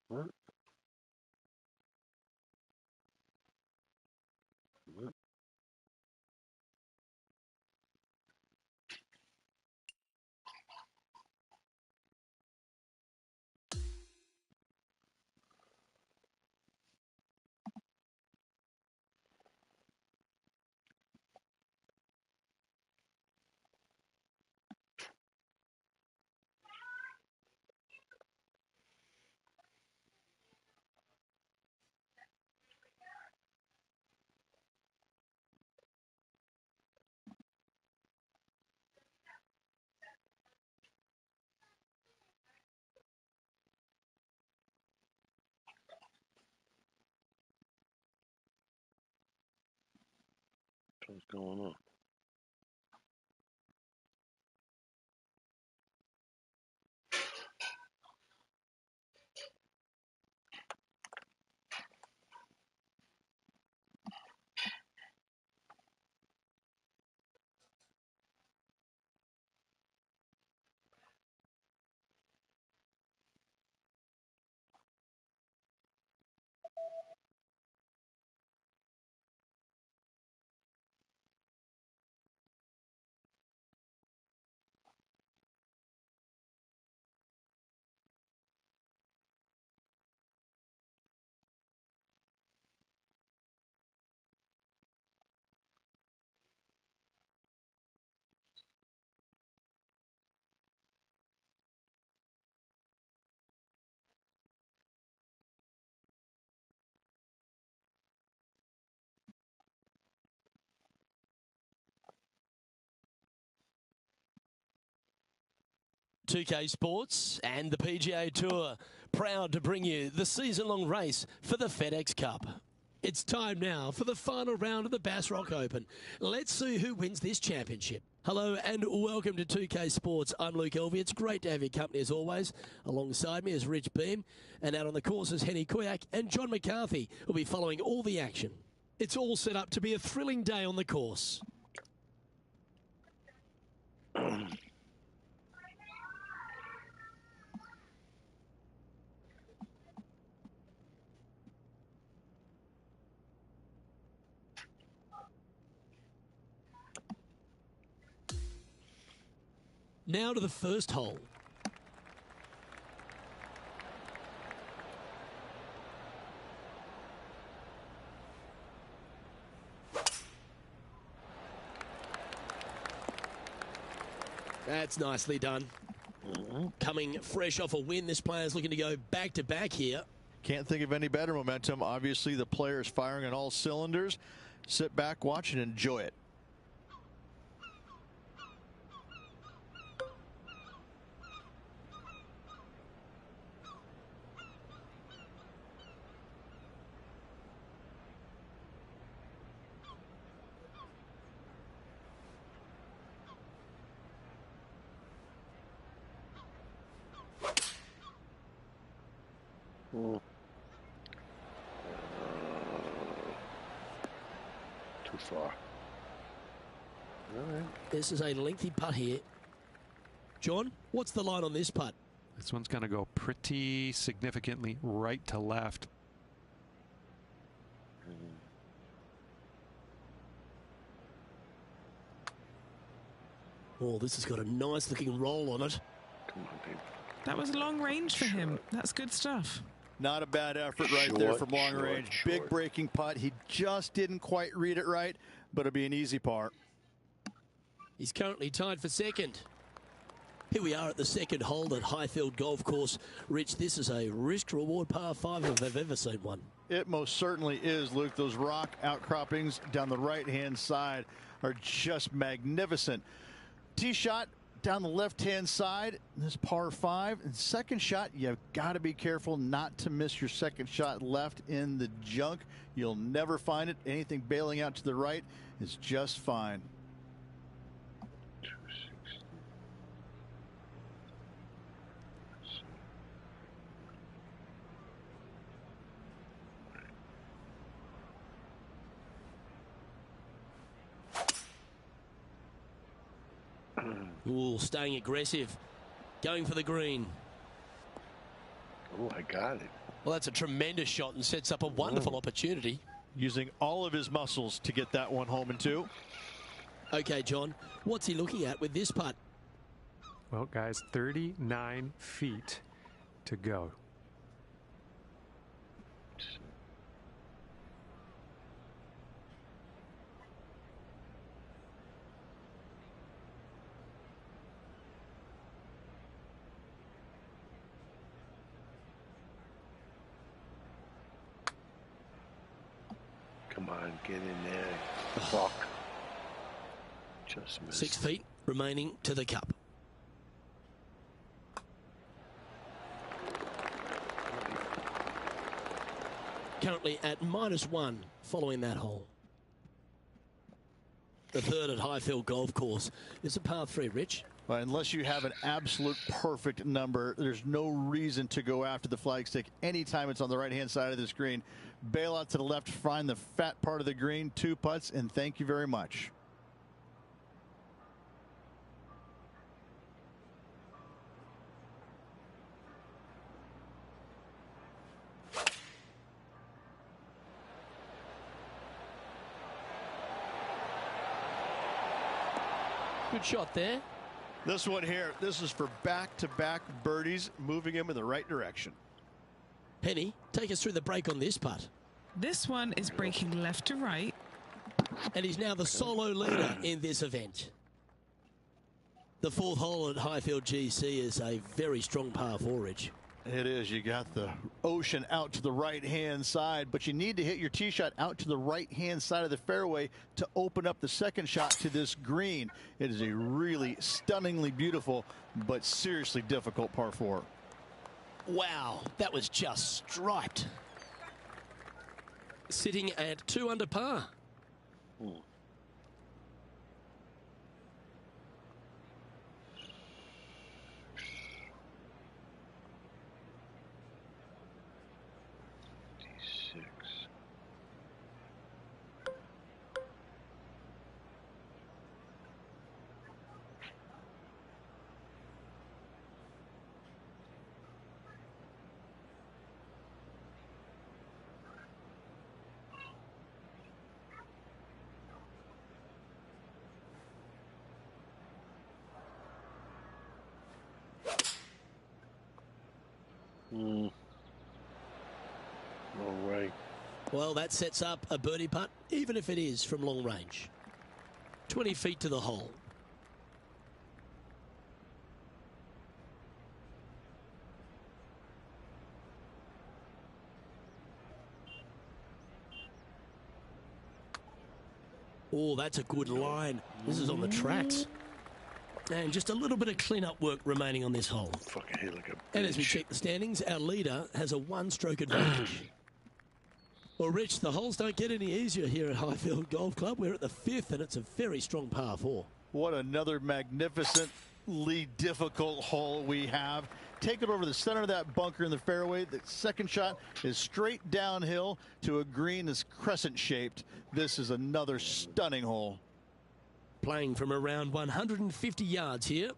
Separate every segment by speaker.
Speaker 1: What? What? What's going on?
Speaker 2: .2K Sports and the PGA Tour proud to bring you the season-long race for the FedEx Cup. It's time now for the final round of the Bass Rock Open. Let's see who wins this championship. Hello and welcome to 2K Sports. I'm Luke Elvey. It's great to have your company as always. Alongside me is Rich Beam, and out on the course is Henny Kuyak and John McCarthy, who'll be following all the action. It's all set up to be a thrilling day on the course. Now to the first hole. That's nicely done. Coming fresh off a win, this player's looking to go back-to-back here.
Speaker 3: Can't think of any better momentum. Obviously, the player is firing on all cylinders. Sit back, watch, and enjoy it.
Speaker 1: Too far. All right.
Speaker 2: This is a lengthy putt here. John, what's the line on this putt?
Speaker 4: This one's going to go pretty significantly right to left.
Speaker 2: Oh, this has got a nice looking roll on it.
Speaker 1: Come on, baby.
Speaker 5: That was long range for him. That's good stuff.
Speaker 3: Not a bad effort right there from long range. Big breaking putt. He just didn't quite read it right, but it'll be an easy par.
Speaker 2: He's currently tied for second. Here we are at the second hole at Highfield Golf Course. Rich, this is a risk-reward par 5 if I've ever seen one.
Speaker 3: It most certainly is, Luke. Those rock outcroppings down the right-hand side are just magnificent. Tee shot down the left-hand side, this par 5. And second shot, you've got to be careful not to miss your second shot left in the junk. You'll never find it. Anything bailing out to the right is just fine.
Speaker 2: Ooh, staying aggressive. Going for the green.
Speaker 1: Oh, I got it.
Speaker 2: Well, that's a tremendous shot and sets up a wonderful opportunity.
Speaker 3: Using all of his muscles to get that one home in two.
Speaker 2: Okay, John, what's he looking at with this putt?
Speaker 4: Well, guys, 39 feet to go.
Speaker 1: Come on, get in there. Fuck. Just missed.
Speaker 2: 6 feet remaining to the cup. Currently at -1 following that hole. The third at Highfield Golf Course is a par 3, Rich.
Speaker 3: Well, unless you have an absolute perfect number, there's no reason to go after the flagstick anytime it's on the right-hand side of the screen. Bail out to the left, find the fat part of the green, 2 putts, and thank you very much.
Speaker 2: Good shot there.
Speaker 3: This one here, this is for back-to-back birdies, moving him in the right direction.
Speaker 2: Penny, take us through the break on this putt.
Speaker 5: This one is breaking left to right.
Speaker 2: And he's now the solo leader in this event. The 4th hole at Highfield GC is a very strong par 4, Rich.
Speaker 3: It is. You got the ocean out to the right-hand side, but you need to hit your tee shot out to the right-hand side of the fairway to open up the second shot to this green. It is a really stunningly beautiful, but seriously difficult par 4.
Speaker 2: Wow, that was just striped. Sitting at 2 under par.
Speaker 1: Hmm. No way.
Speaker 2: Well, that sets up a birdie putt, even if it is from long range. 20 feet to the hole. Oh, that's a good line. This is on the tracks. And just a little bit of clean-up work remaining on this hole.
Speaker 1: Fucking hit like a bitch.
Speaker 2: And as we check the standings, our leader has a 1-stroke advantage. Well, Rich, the holes don't get any easier here at Highfield Golf Club. We're at the 5th, and it's a very strong par 4.
Speaker 3: What another magnificently difficult hole we have. Take it over the center of that bunker in the fairway. The second shot is straight downhill to a green that's crescent-shaped. This is another stunning hole.
Speaker 2: Playing from around 150 yards here.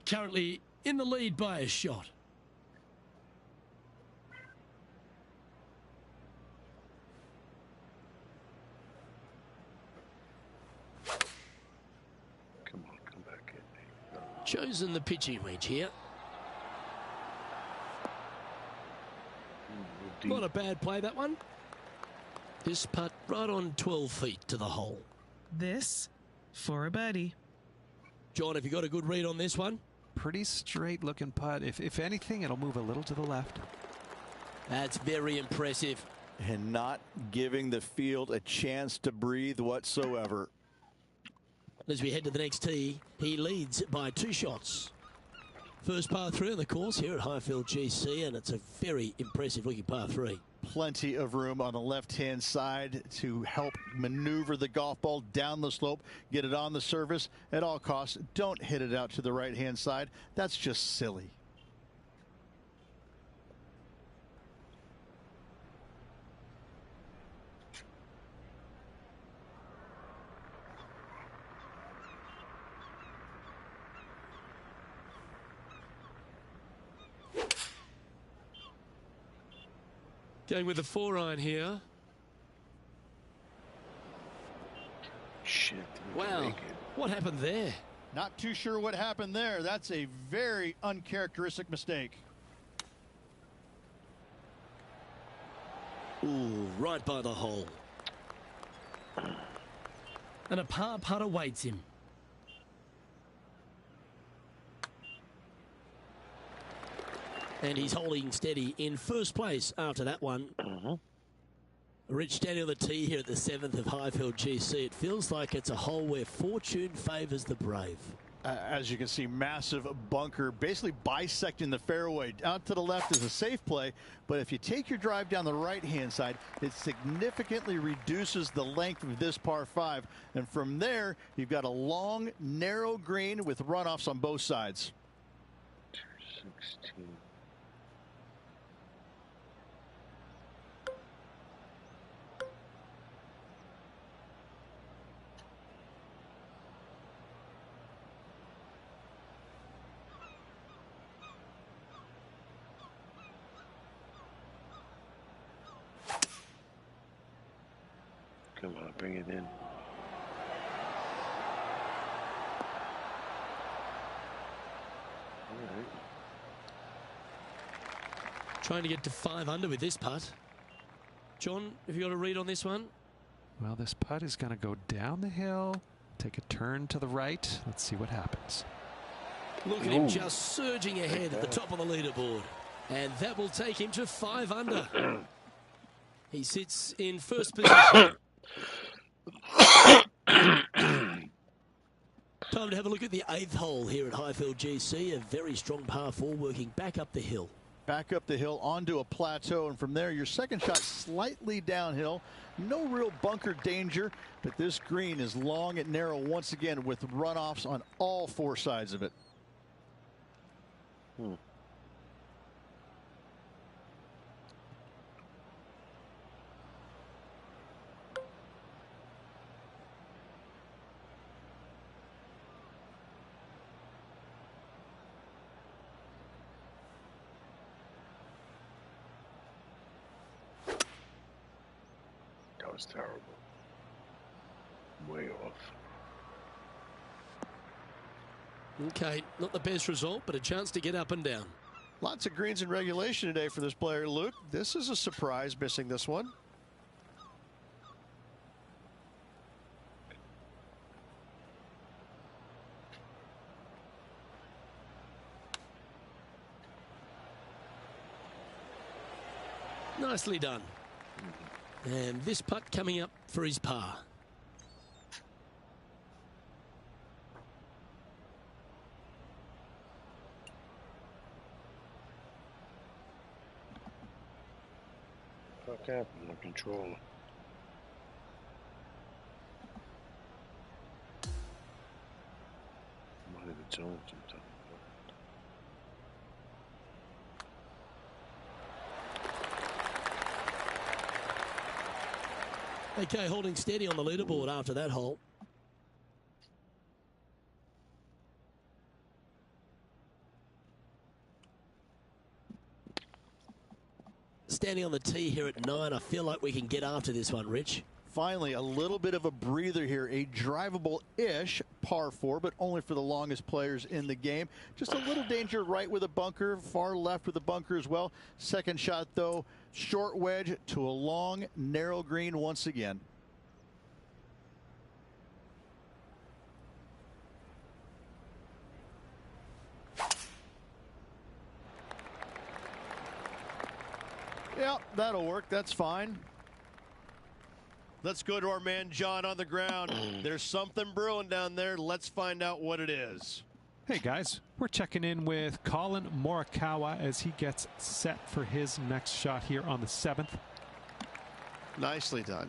Speaker 2: Currently in the lead by a shot.
Speaker 1: Come on, come back in. No.
Speaker 2: Chosen the pitching wedge here.
Speaker 1: Deep.
Speaker 2: Not a bad play, that one. This putt right on 12 feet to the hole.
Speaker 5: This for a birdie.
Speaker 2: John, have you got a good read on this one?
Speaker 4: Pretty straight looking putt. If anything, it'll move a little to the left.
Speaker 2: That's very impressive.
Speaker 3: And not giving the field a chance to breathe whatsoever.
Speaker 2: As we head to the next tee, he leads by 2 shots. First par 3 on the course here at Highfield GC, and it's a very impressive looking par 3.
Speaker 3: Plenty of room on the left-hand side to help maneuver the golf ball down the slope, get it on the surface at all costs. Don't hit it out to the right-hand side. That's just silly.
Speaker 2: Going with the 4-iron here.
Speaker 1: Shit.
Speaker 2: Wow. What happened there?
Speaker 3: Not too sure what happened there. That's a very uncharacteristic mistake.
Speaker 2: Ooh, right by the hole. And a par putt awaits him. And he's holding steady in first place after that one. Rich standing on the tee here at the 7th of Highfield GC. It feels like it's a hole where fortune favours the brave.
Speaker 3: As you can see, massive bunker basically bisecting the fairway. Out to the left is a safe play, but if you take your drive down the right-hand side, it significantly reduces the length of this par 5. And from there, you've got a long, narrow green with runoffs on both sides.
Speaker 1: 216. Come on, bring it in. All right.
Speaker 2: Trying to get to 5 under with this putt. John, have you got a read on this one?
Speaker 4: Well, this putt is going to go down the hill, take a turn to the right. Let's see what happens.
Speaker 2: Look at him just surging ahead at the top of the leaderboard. And that will take him to 5 under. He sits in first position. Time to have a look at the 8th hole here at Highfield GC. A very strong par 4 working back up the hill.
Speaker 3: Back up the hill onto a plateau, and from there your second shot slightly downhill. No real bunker danger, but this green is long and narrow once again with runoffs on all 4 sides of it.
Speaker 1: That was terrible. Way off.
Speaker 2: Okay, not the best result, but a chance to get up and down.
Speaker 6: Lots of greens in regulation today for this player, Luke. This is a surprise, missing this one.
Speaker 2: Nicely done. And this putt coming up for his par.
Speaker 1: Fuck happened to the controller? Might have its own sometimes.
Speaker 2: Okay, holding steady on the leaderboard after that hole. Standing on the tee here at 9. I feel like we can get after this one, Rich.
Speaker 3: Finally, a little bit of a breather here. A drivable-ish par 4, but only for the longest players in the game. Just a little danger right with a bunker, far left with a bunker as well. Second shot, though, short wedge to a long, narrow green once again.
Speaker 6: Yeah, that'll work. That's fine. Let's go to our man John on the ground. There's something brewing down there. Let's find out what it is.
Speaker 4: Hey guys, we're checking in with Colin Morikawa as he gets set for his next shot here on the 7th.
Speaker 6: Nicely done.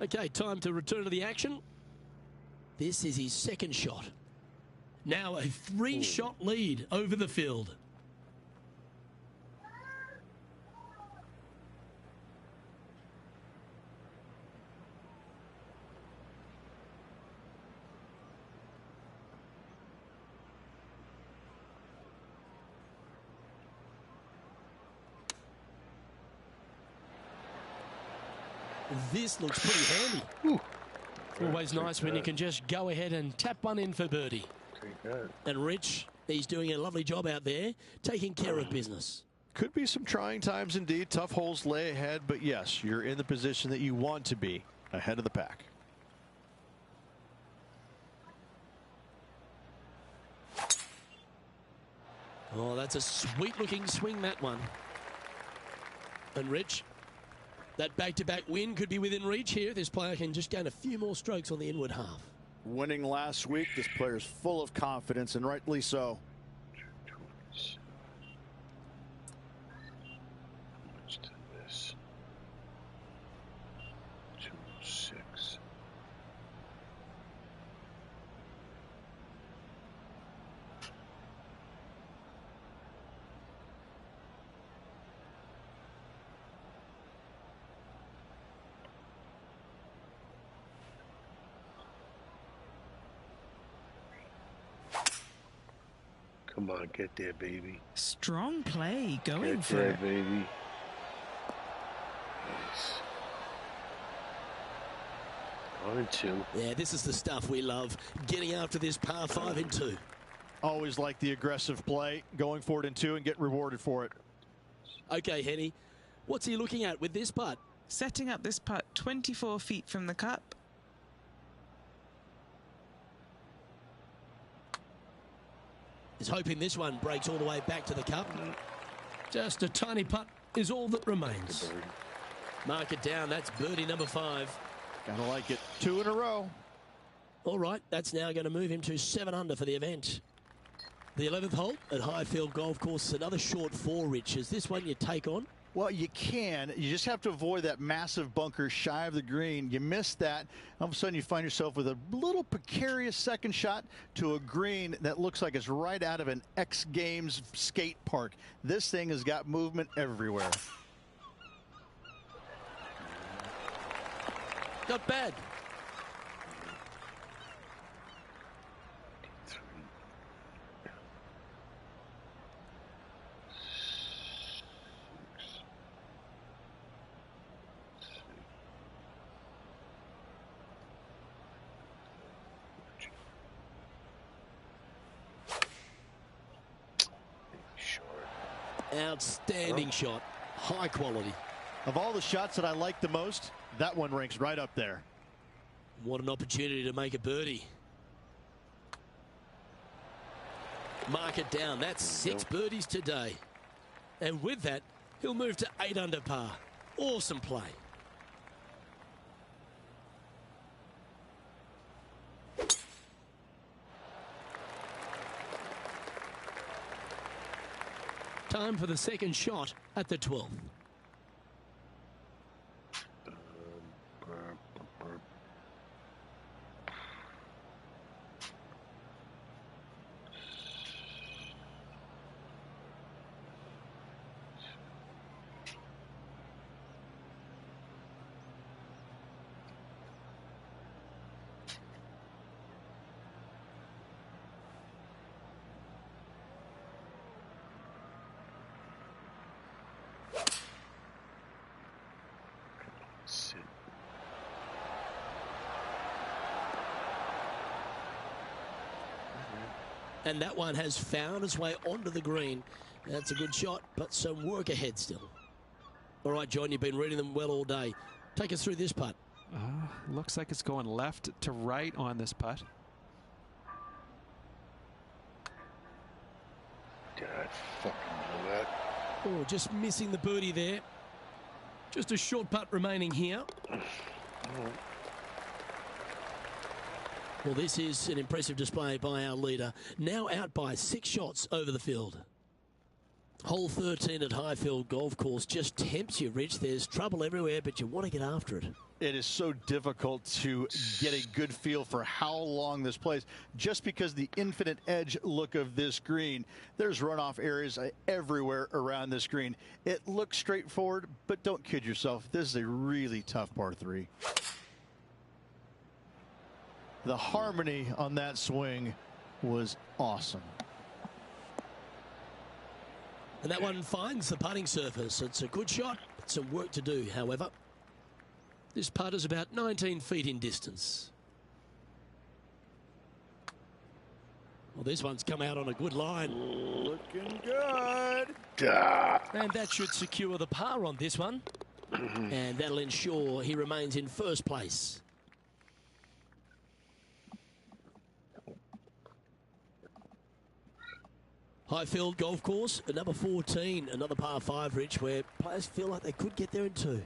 Speaker 2: Okay, time to return to the action. This is his second shot. Now a 3-shot lead over the field. This looks pretty handy. Always nice when you can just go ahead and tap one in for birdie. And Rich, he's doing a lovely job out there, taking care of business.
Speaker 3: Could be some trying times indeed. Tough holes lay ahead, but yes, you're in the position that you want to be, ahead of the pack.
Speaker 2: Oh, that's a sweet-looking swing, that one. And Rich, that back-to-back win could be within reach here. This player can just gain a few more strokes on the inward half.
Speaker 3: Winning last week, this player's full of confidence, and rightly so.
Speaker 1: Much to this. 2-6. Come on, get there, baby.
Speaker 5: Strong play going
Speaker 1: Get
Speaker 5: for
Speaker 1: there,
Speaker 5: it.
Speaker 1: baby. Nice. 1-2.
Speaker 2: Yeah, this is the stuff we love. Getting after this par 5 in 2.
Speaker 3: Always like the aggressive play, going for it in 2 and get rewarded for it.
Speaker 2: Okay, Henny, what's he looking at with this putt?
Speaker 5: Setting up this putt 24 feet from the cup.
Speaker 2: He's hoping this one breaks all the way back to the cup. Just a tiny putt is all that remains. Mark it down. That's birdie number 5.
Speaker 3: Gotta like it. 2 in a row.
Speaker 2: All right, that's now going to move him to 7 under for the event. The 11th hole at Highfield Golf Course. Another short 4, Rich. Is this one you take on?
Speaker 3: Well, you can. You just have to avoid that massive bunker shy of the green. You miss that. All of a sudden, you find yourself with a little precarious second shot to a green that looks like it's right out of an X Games skate park. This thing has got movement everywhere.
Speaker 2: Not bad. Outstanding shot. High quality.
Speaker 3: Of all the shots that I like the most, that one ranks right up there.
Speaker 2: What an opportunity to make a birdie. Mark it down. That's 6 birdies today. And with that, he'll move to 8 under par. Awesome play. Time for the second shot at the 12th. And that one has found its way onto the green. That's a good shot, but some work ahead still. All right, John, you've been reading them well all day. Take us through this putt.
Speaker 4: Looks like it's going left to right on this putt.
Speaker 1: Did I fucking know that?
Speaker 2: Oh, just missing the birdie there. Just a short putt remaining here. Well, this is an impressive display by our leader. Now out by 6 shots over the field. Hole 13 at Highfield Golf Course just tempts you, Rich. There's trouble everywhere, but you want to get after it.
Speaker 3: It is so difficult to get a good feel for how long this plays. Just because the infinite edge look of this green, there's runoff areas everywhere around this green. It looks straightforward, but don't kid yourself. This is a really tough par 3. The harmony on that swing was awesome.
Speaker 2: And that one finds the putting surface. It's a good shot, but some work to do, however. This putt is about 19 feet in distance. Well, this one's come out on a good line.
Speaker 3: Looking good.
Speaker 2: And that should secure the par on this one. And that'll ensure he remains in first place. Highfield Golf Course, at number 14, another par 5, Rich, where players feel like they could get there in 2.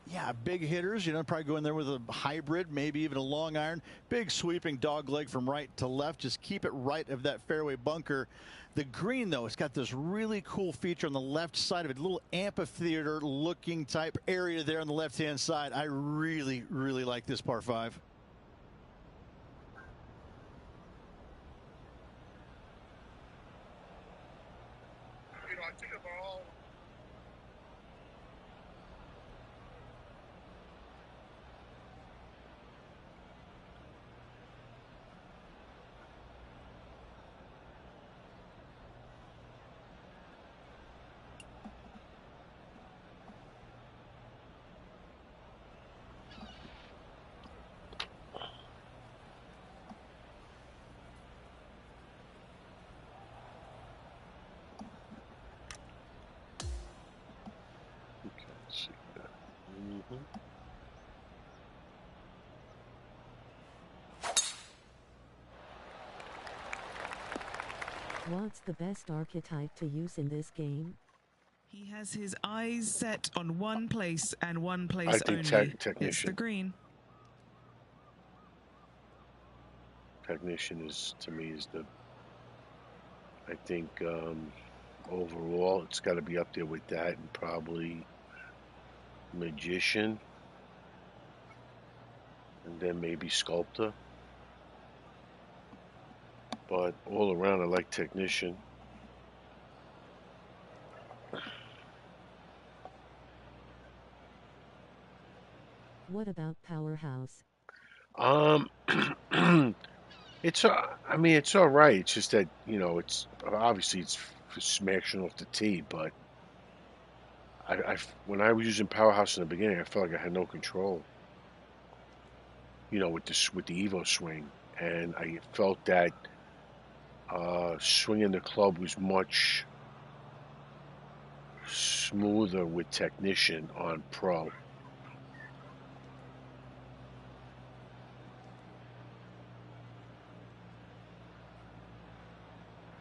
Speaker 3: Yeah, big hitters, you know, probably go in there with a hybrid, maybe even a long iron. Big sweeping dog leg from right to left. Just keep it right of that fairway bunker. The green, though, it's got this really cool feature on the left side of it, a little amphitheater looking type area there on the left-hand side. I really, really like this par 5.
Speaker 7: What's the best archetype to use in this game?
Speaker 5: He has his eyes set on one place and one place
Speaker 1: I think
Speaker 5: only. It's
Speaker 1: technician.
Speaker 5: the green.
Speaker 1: Technician is, to me, is the. I think overall it's got to be up there with that, and probably magician, and then maybe sculptor. But all around, I like technician.
Speaker 7: What about powerhouse?
Speaker 1: It's I mean, it's all right. It's just that, you know, it's obviously it's for smashing off the tee, but when I was using powerhouse in the beginning, I felt like I had no control. You know, with the Evo swing, and I felt that swinging the club was much smoother with technician on pro.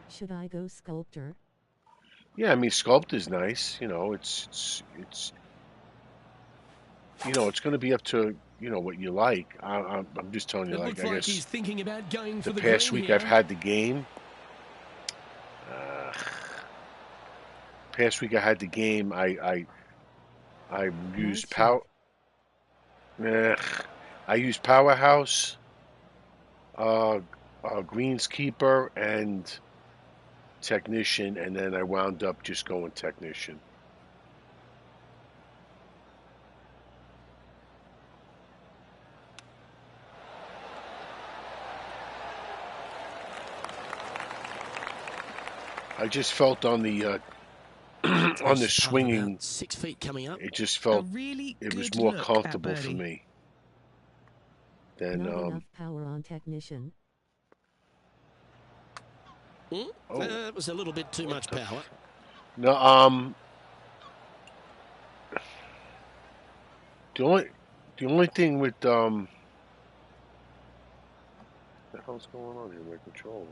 Speaker 7: Should I go sculptor?
Speaker 1: Yeah, I mean, sculpt is nice. You know, it's you know, it's going to be up to, you know, what you like. I'm just telling you,
Speaker 2: It
Speaker 1: like,
Speaker 2: looks
Speaker 1: I
Speaker 2: like
Speaker 1: guess
Speaker 2: he's thinking about going for
Speaker 1: the
Speaker 2: the
Speaker 1: past
Speaker 2: green
Speaker 1: week
Speaker 2: here.
Speaker 1: I've had the game. Past week I had the game. I used power. I used powerhouse, greenskeeper, and technician, and then I wound up just going technician. I just felt on the on the swinging,
Speaker 2: 6 feet coming up.
Speaker 1: it just felt
Speaker 5: really
Speaker 1: it was
Speaker 5: good
Speaker 1: more
Speaker 5: look
Speaker 1: comfortable
Speaker 5: at
Speaker 1: for
Speaker 5: birdie.
Speaker 1: me than
Speaker 7: Not enough power on technician.
Speaker 2: That was a little bit too much power.
Speaker 1: no. The only thing with the hell's going on here with my controller?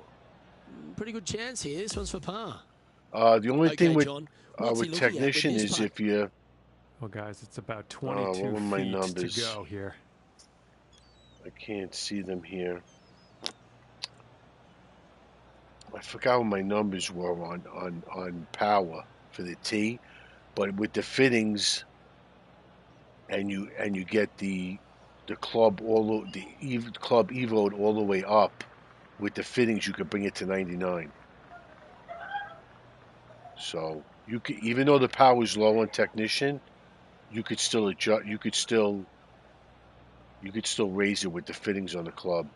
Speaker 2: Pretty good chance here. This one's for par.
Speaker 1: The only thing with
Speaker 2: John, what's he
Speaker 1: with
Speaker 2: looking at
Speaker 1: technician
Speaker 2: with this
Speaker 1: is
Speaker 2: putt?
Speaker 1: if you
Speaker 4: Well, guys, it's about
Speaker 1: what
Speaker 4: 22
Speaker 1: were my
Speaker 4: feet
Speaker 1: numbers?
Speaker 4: to go here.
Speaker 1: I can't see them here. I forgot what my numbers were on power for the tee, but with the fittings and you get the club club evoed all the way up with the fittings, you could bring it to 99. So you could, even though the power is low on technician, you could still adjust. You could still raise it with the fittings on the club.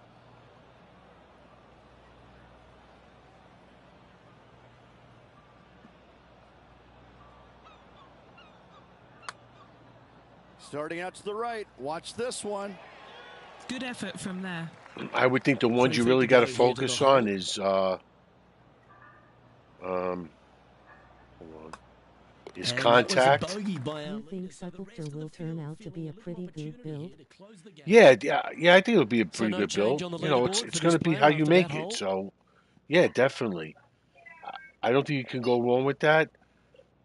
Speaker 3: Starting out to the right. Watch this one.
Speaker 5: Good effort from there.
Speaker 1: I would think the ones you
Speaker 2: 3 feet
Speaker 1: really
Speaker 2: to
Speaker 1: got to
Speaker 2: go here to
Speaker 1: focus
Speaker 2: the
Speaker 1: on
Speaker 2: hole.
Speaker 1: is hold on, is
Speaker 2: And that was a
Speaker 1: contact.
Speaker 2: bogey by our
Speaker 7: You think
Speaker 2: leaders, so the rest
Speaker 7: Succulture
Speaker 2: of the
Speaker 7: will turn
Speaker 2: field
Speaker 7: out to
Speaker 2: feeling
Speaker 7: be
Speaker 2: a
Speaker 7: a
Speaker 2: little
Speaker 7: pretty good
Speaker 2: opportunity
Speaker 7: build?
Speaker 2: here to close the gap.
Speaker 1: Yeah, I think it'll be a
Speaker 2: So
Speaker 1: pretty
Speaker 2: no
Speaker 1: good
Speaker 2: change
Speaker 1: build.
Speaker 2: on the
Speaker 1: You know,
Speaker 2: leaderboard
Speaker 1: it's
Speaker 2: for
Speaker 1: going
Speaker 2: this
Speaker 1: to be
Speaker 2: player
Speaker 1: how you
Speaker 2: after that
Speaker 1: make
Speaker 2: hole.
Speaker 1: it. So, yeah, definitely. I don't think you can go wrong with that.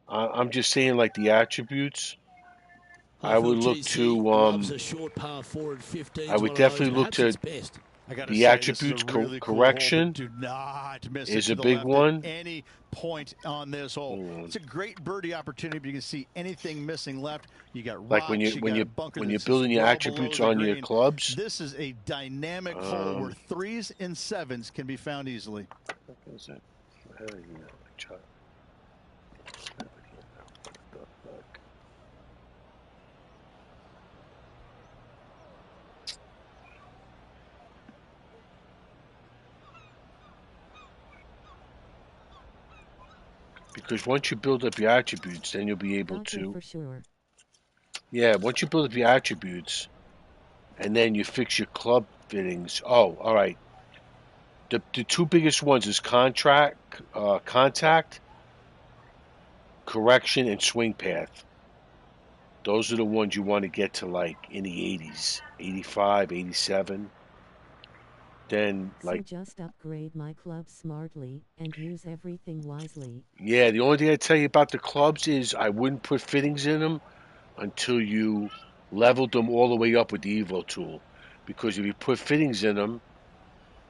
Speaker 1: I'm just saying, like the attributes. I would
Speaker 2: Highfield
Speaker 1: look
Speaker 2: GC
Speaker 1: to
Speaker 2: loves a short par 4 at 15.
Speaker 1: I
Speaker 2: Is
Speaker 1: would
Speaker 2: one of those,
Speaker 1: definitely look
Speaker 2: perhaps
Speaker 1: to
Speaker 2: its best.
Speaker 3: I got to
Speaker 1: the
Speaker 3: say, this is a
Speaker 1: attributes
Speaker 3: really cool hole, but
Speaker 1: correction
Speaker 3: do not miss it
Speaker 1: is
Speaker 3: to
Speaker 1: a
Speaker 3: the
Speaker 1: big
Speaker 3: left at
Speaker 1: one.
Speaker 3: any point on this hole.
Speaker 1: Hold on.
Speaker 3: It's a great birdie opportunity, but you can see anything missing left. You got
Speaker 1: Like when
Speaker 3: rocks, you got a bunker
Speaker 1: when you're
Speaker 3: that sits
Speaker 1: building your
Speaker 3: well below
Speaker 1: attributes
Speaker 3: the
Speaker 1: on your
Speaker 3: green.
Speaker 1: clubs.
Speaker 3: This is a dynamic hole where 3s and 7s can be found easily.
Speaker 1: What is it? Hell, you know, Chuck. What the fuck? Because once you build up your attributes, then you'll be able
Speaker 7: Bunker
Speaker 1: to.
Speaker 7: for sure.
Speaker 1: Yeah, once you build up your attributes, and then you fix your club fittings. Oh, all right. The two biggest ones is contact, correction, and swing path. Those are the ones you want to get to like in the 80s, 85, 87. Then
Speaker 7: So
Speaker 1: like,
Speaker 7: just upgrade my club smartly and use everything wisely.
Speaker 1: yeah, the only thing I tell you about the clubs is I wouldn't put fittings in them until you leveled them all the way up with the Evo tool. Because if you put fittings in them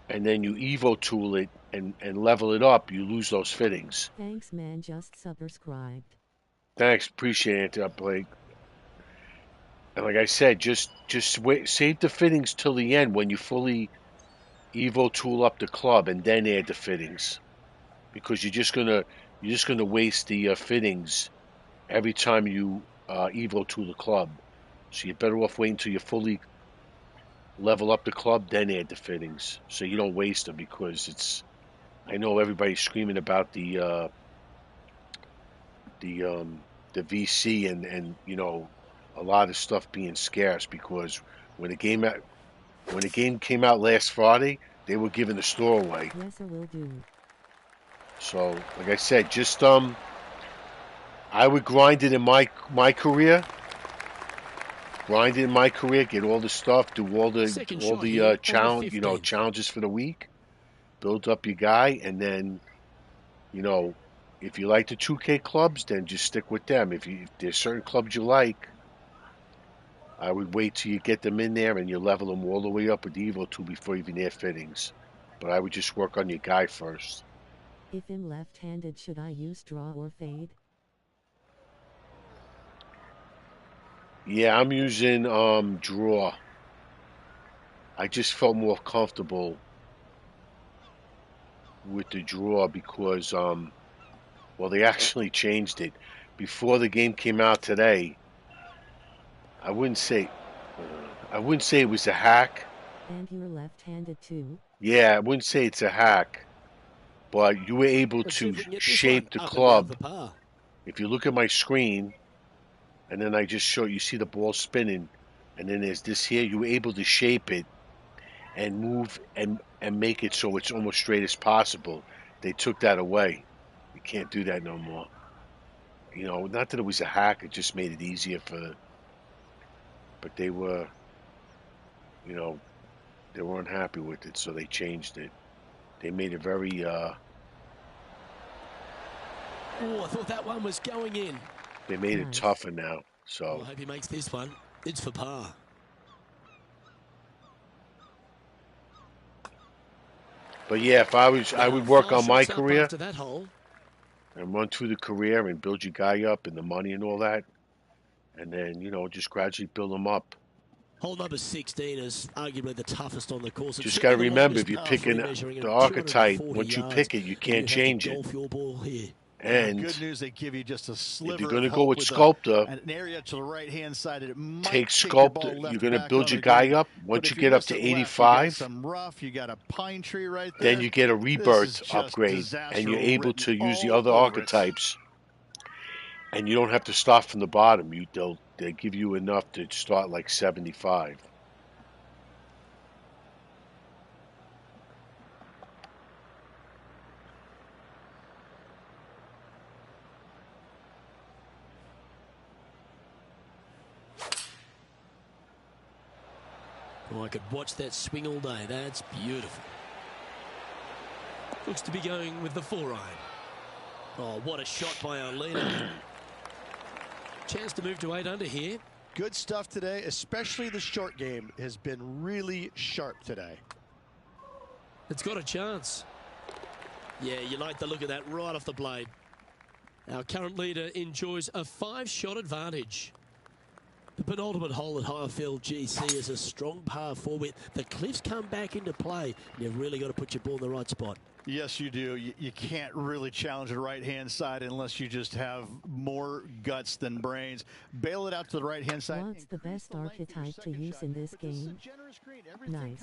Speaker 1: and then you Evo tool it and level it up, you lose those fittings.
Speaker 7: Thanks man, just subscribed.
Speaker 1: Thanks, appreciate it, Blake. And like I said, just wait, save the fittings till the end when you fully Evo tool up the club and then add the fittings. Because you're just gonna waste the fittings every time you Evo tool the club. So you're better off waiting until you fully level up the club, then add the fittings, so you don't waste them. Because it's, I know everybody's screaming about the VC and you know a lot of stuff being scarce because when the game when the game came out last Friday, they were giving the store away.
Speaker 7: Yes, I will do.
Speaker 1: So like I said, just I would grind it in my career. Grind it in my career, get all the stuff, do all
Speaker 2: Second
Speaker 1: the
Speaker 2: shot here on the
Speaker 1: challenge,
Speaker 2: 15th.
Speaker 1: challenges for the week, build up your guy, and then, if you like the 2K clubs, then just stick with them. If there's certain clubs you like, I would wait till you get them in there and you level them all the way up with the Evo 2 before you even add fittings. But I would just work on your guy first.
Speaker 7: If I'm left-handed, should I use draw or fade?
Speaker 1: Yeah, I'm using draw. I just felt more comfortable with the draw because well, they actually changed it before the game came out today. I wouldn't say it was a hack.
Speaker 7: And you're left-handed too?
Speaker 1: Yeah, I wouldn't say it's a hack, but you were able
Speaker 2: Let's see
Speaker 1: to
Speaker 2: if we can get this
Speaker 1: shape
Speaker 2: one
Speaker 1: the
Speaker 2: up and down
Speaker 1: club.
Speaker 2: for par.
Speaker 1: If you look at my screen, and then I just show you see the ball spinning, and then there's this here. You were able to shape it and move and make it so it's almost straight as possible. They took that away. You can't do that no more. Not that it was a hack. It just made it easier but they were, you know, they were unhappy with it, so they changed it. They made it very,
Speaker 2: Oh, I thought that one was going in.
Speaker 1: they made it
Speaker 7: Nice.
Speaker 1: tougher now.
Speaker 2: Well,
Speaker 1: So,
Speaker 2: I hope he makes this one. It's for par.
Speaker 1: but yeah, if I was, I
Speaker 2: Now,
Speaker 1: would work
Speaker 2: 5
Speaker 1: on my
Speaker 2: shots up
Speaker 1: career
Speaker 2: after that hole.
Speaker 1: and run through the career and build your guy up and the money and all that, and then just gradually build them up.
Speaker 2: Hole number 16 is arguably the toughest on the course. It's
Speaker 1: Just got to
Speaker 2: certainly the
Speaker 1: remember,
Speaker 2: longest
Speaker 1: if you're
Speaker 2: par
Speaker 1: picking
Speaker 2: three measuring
Speaker 1: the
Speaker 2: at
Speaker 1: archetype,
Speaker 2: 240
Speaker 1: once you
Speaker 2: yards,
Speaker 1: pick it, you
Speaker 2: and
Speaker 1: can't
Speaker 2: have to
Speaker 1: change it.
Speaker 2: golf your ball here.
Speaker 1: And
Speaker 3: Good news, they give you just a sliver
Speaker 1: if you're going to
Speaker 3: of
Speaker 1: go
Speaker 3: hope
Speaker 1: with
Speaker 3: with
Speaker 1: sculptor,
Speaker 3: an area to the right-hand side that it might
Speaker 1: take
Speaker 3: kick your ball
Speaker 1: sculptor.
Speaker 3: left
Speaker 1: You're going to
Speaker 3: back
Speaker 1: build
Speaker 3: on
Speaker 1: your
Speaker 3: the
Speaker 1: guy
Speaker 3: green.
Speaker 1: up.
Speaker 3: But
Speaker 1: Once
Speaker 3: if
Speaker 1: you
Speaker 3: you
Speaker 1: get up
Speaker 3: miss
Speaker 1: to
Speaker 3: it left, you got
Speaker 1: 85,
Speaker 3: some rough, you got a pine tree right there.
Speaker 1: then you get a
Speaker 3: This is
Speaker 1: rebirth
Speaker 3: just
Speaker 1: upgrade,
Speaker 3: disaster
Speaker 1: and you're able
Speaker 3: written
Speaker 1: to use the
Speaker 3: all
Speaker 1: other
Speaker 3: over it.
Speaker 1: archetypes, and you don't have to start from the bottom. they give you enough to start like 75.
Speaker 2: Oh, I could watch that swing all day. That's beautiful. Looks to be going with the 4-iron. Oh, what a shot by our leader. Chance to move to 8 under here.
Speaker 3: Good stuff today, especially the short game has been really sharp today.
Speaker 2: It's got a chance. Yeah, you like the look of that right off the blade. Our current leader enjoys a 5-shot advantage. The penultimate hole at Highfield GC is a strong par 4 with the cliffs come back into play. You've really got to put your ball in the right spot.
Speaker 3: Yes, you do. You can't really challenge the right-hand side unless you just have more guts than brains. Bail it out to the right-hand side.
Speaker 7: What's the best archetype to use in this game? Nice.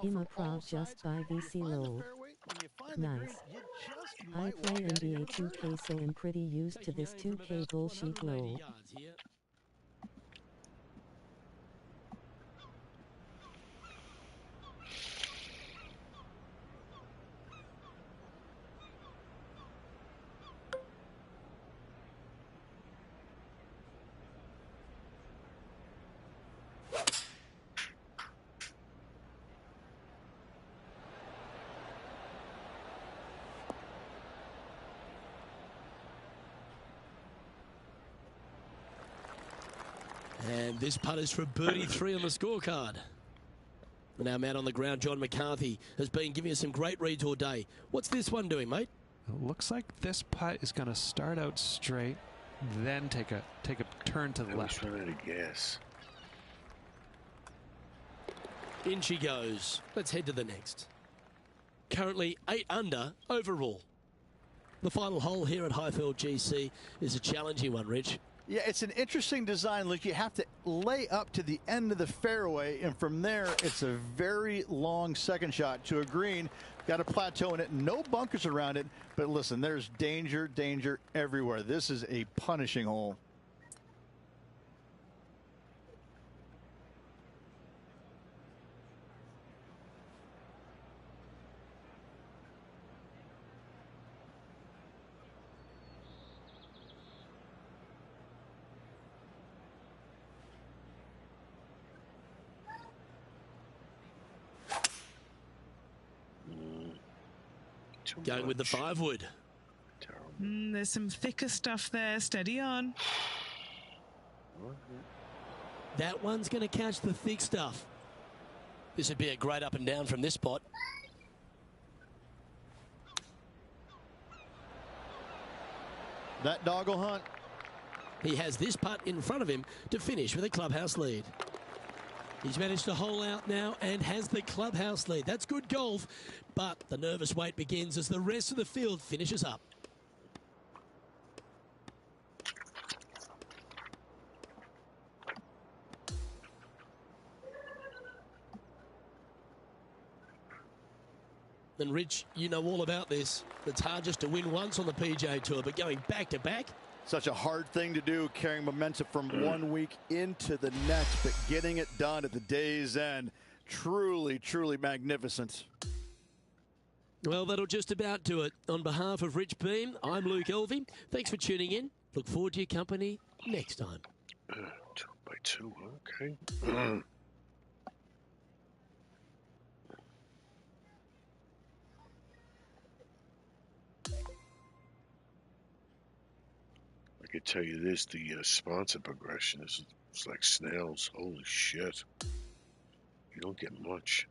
Speaker 7: Improv just by VC low. Nice. I play NBA 2K, so I'm pretty used to this 2K bullshit low.
Speaker 2: And this putt is for birdie 3 on the scorecard. And our man on the ground, John McCarthy, has been giving us some great reads all day. What's this one doing, mate?
Speaker 4: It looks like this putt is going to start out straight, then take a turn to the left.
Speaker 1: Run out of gas.
Speaker 2: In she goes. Let's head to the next. Currently 8 under overall. The final hole here at Highfield GC is a challenging one, Rich.
Speaker 3: Yeah, it's an interesting design. Look, you have to lay up to the end of the fairway, and from there, it's a very long second shot to a green. Got a plateau in it, no bunkers around it. But listen, there's danger, danger everywhere. This is a punishing hole.
Speaker 2: Going with the 5-wood.
Speaker 5: There's some thicker stuff there. Steady on.
Speaker 2: That one's going to catch the thick stuff. This would be a great up and down from this spot.
Speaker 3: That dog will hunt.
Speaker 2: He has this putt in front of him to finish with a clubhouse lead. He's managed to hole out now and has the clubhouse lead. That's good golf, but the nervous wait begins as the rest of the field finishes up. And Rich, you know all about this. It's hard just to win once on the PGA Tour, but going back to back.
Speaker 3: Such a hard thing to do, carrying momentum from one week into the next, but getting it done at the day's end. Truly, truly magnificent.
Speaker 2: Well, that'll just about do it. On behalf of Rich Beam, I'm Luke Elvey. Thanks for tuning in. Look forward to your company next time.
Speaker 1: 2x2, okay. I can tell you this, the sponsor progression is like snails. Holy shit. You don't get much.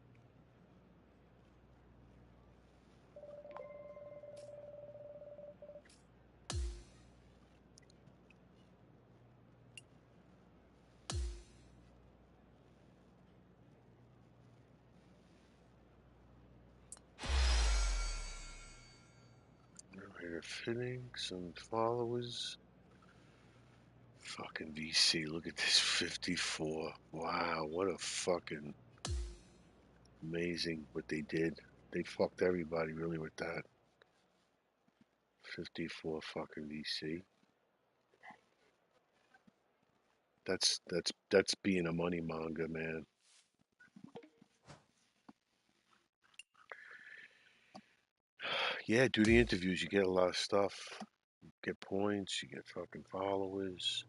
Speaker 1: Here fitting, some followers. Fucking VC, look at this 54. Wow, what a fucking amazing what they did. They fucked everybody really with that. 54 fucking VC. That's being a money monger, man. Yeah, do the interviews. You get a lot of stuff. You get points. You get fucking followers.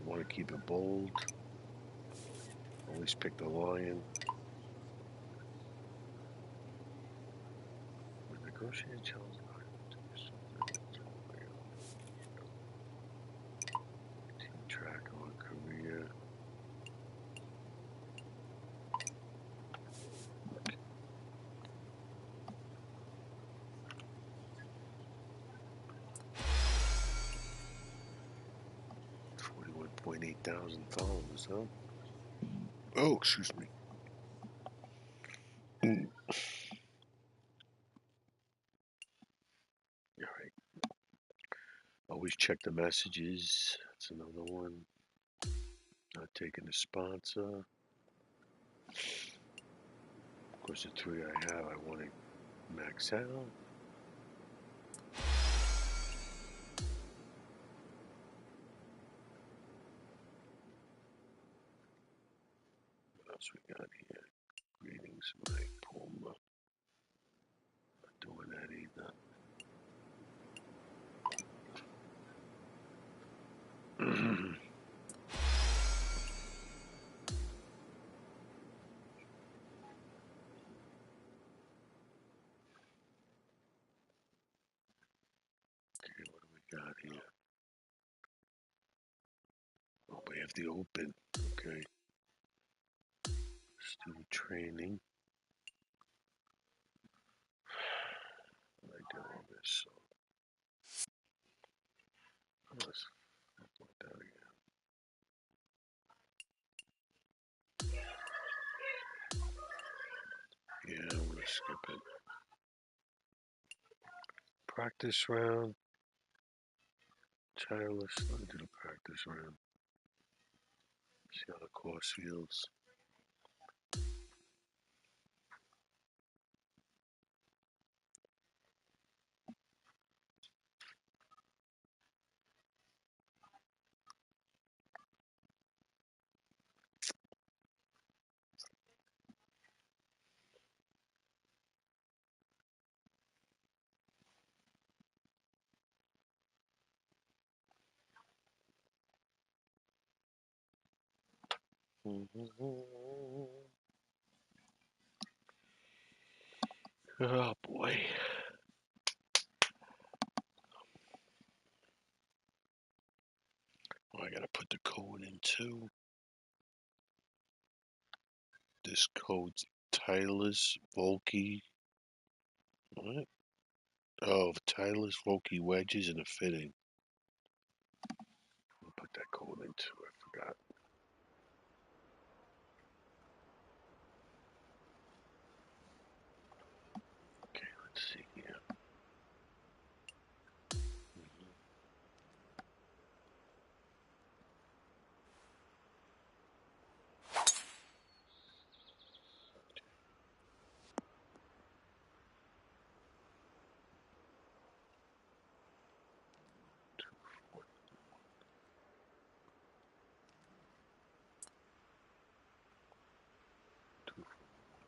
Speaker 1: You want to keep it bold. Always pick the lion. With negotiating challenge, team track on career. 41.8 thousand followers, huh? Oh, excuse me. All right. Always check the messages. That's another one. Not taking a sponsor. Of course, the three I have, I want to max out. What else we got here? Greetings, Mike Puma. Not doing that either. Okay, what do we got here? Oh, we have the open. Okay. Student training. I do all this. So. Let's put that again. Yeah, I'm gonna skip it. Practice round. Childless. Let me do the practice round. See how the course feels. Oh boy. Oh, I gotta put the code in too. This code's Titleist Volkey. What? Oh, Titleist Volkey wedges and a fitting. I'll put that code in too. I forgot. Okay, let's see here. Two from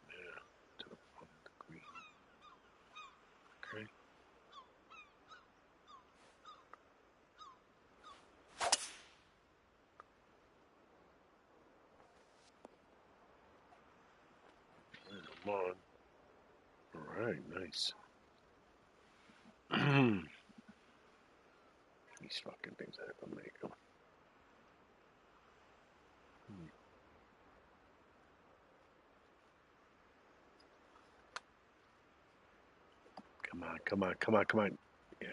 Speaker 1: there to the front of the green. Okay. Come on. All right, nice. These fucking things I have to make them. Come on, come on, come on, come on. Yeah,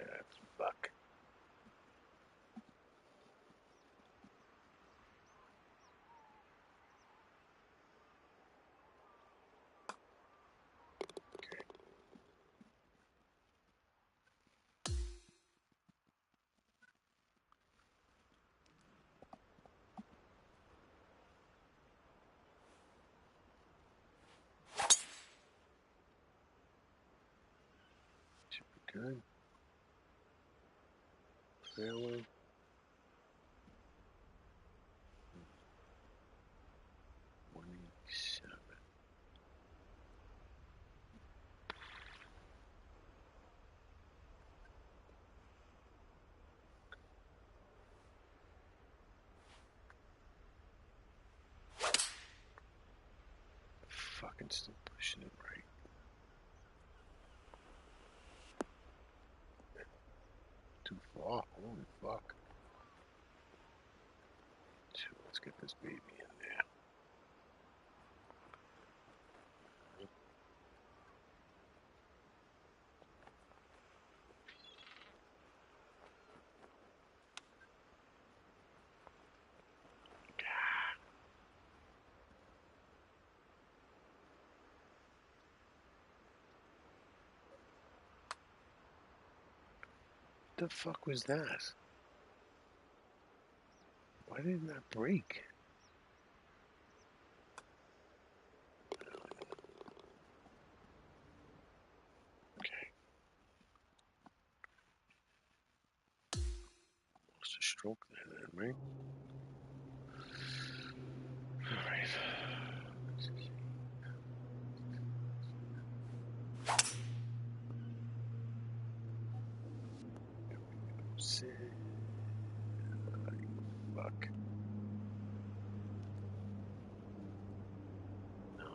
Speaker 1: fuck. Okay. Should be good. Fairway. Still pushing it right. Too far. Holy fuck. Let's get this baby in there. What the fuck was that? Why didn't that break? Okay. Lost a stroke there then, right? Alright. Fuck. 9.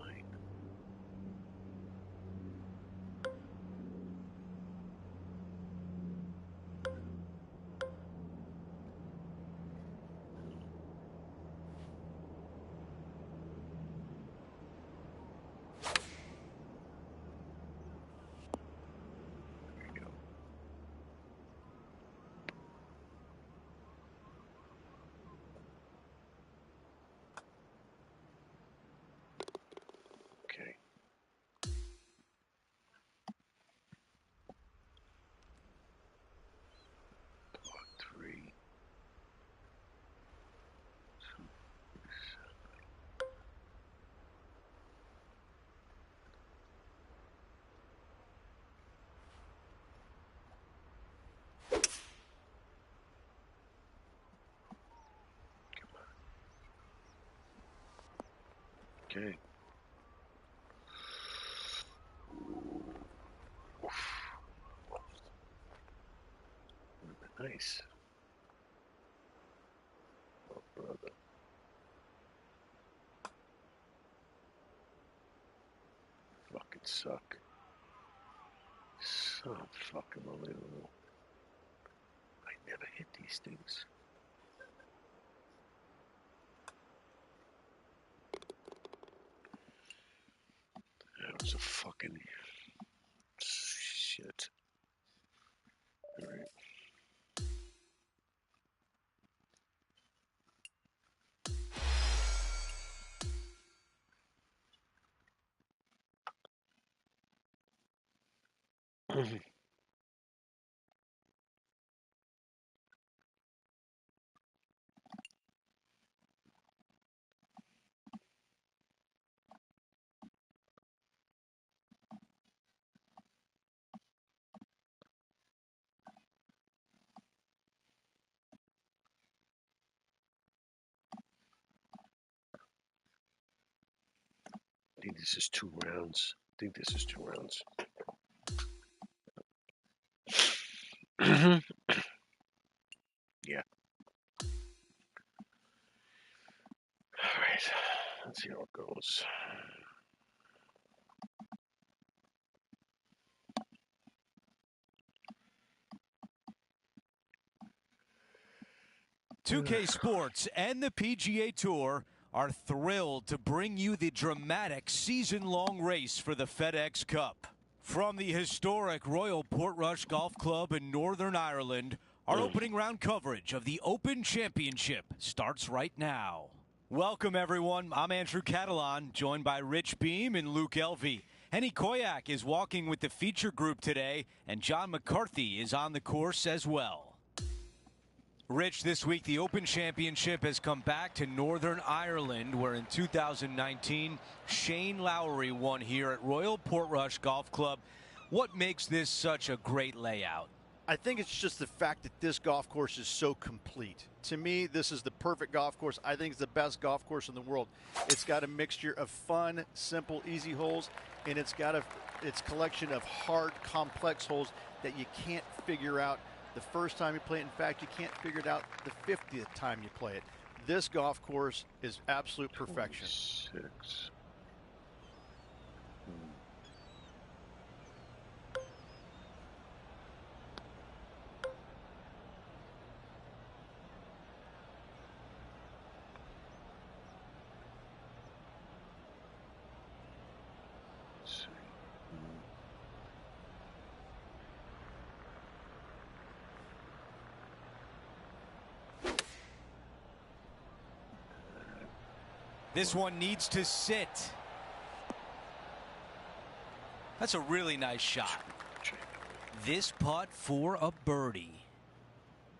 Speaker 1: There we go. Okay. Part 3. Okay. Nice. Oh, brother. Fucking suck. So fucking unbelievable. I never hit these things. That was a fucking shit. Alright. I think this is 2 rounds. I think this is 2 rounds. Yeah. Alright. Let's see how it goes.
Speaker 8: $2K Sports and the PGA Tour are thrilled to bring you the dramatic season-long race for the FedEx Cup. From the historic Royal Portrush Golf Club in Northern Ireland, our opening round coverage of the Open Championship starts right now. Welcome, everyone. I'm Andrew Catalan, joined by Rich Beam and Luke Elvey. Henny Koyak is walking with the feature group today, and John McCarthy is on the course as well. Rich, this week the Open Championship has come back to Northern Ireland, where in 2019 Shane Lowry won here at Royal Portrush Golf Club. What makes this such a great layout?
Speaker 3: I think it's just the fact that this golf course is so complete. To me, this is the perfect golf course. I think it's the best golf course in the world. It's got a mixture of fun, simple, easy holes, and it's got its collection of hard, complex holes that you can't figure out the first time you play it. In fact, you can't figure it out the 50th time you play it. This golf course is absolute perfection.
Speaker 1: 6.
Speaker 8: This one needs to sit. That's a really nice shot. This putt for a birdie.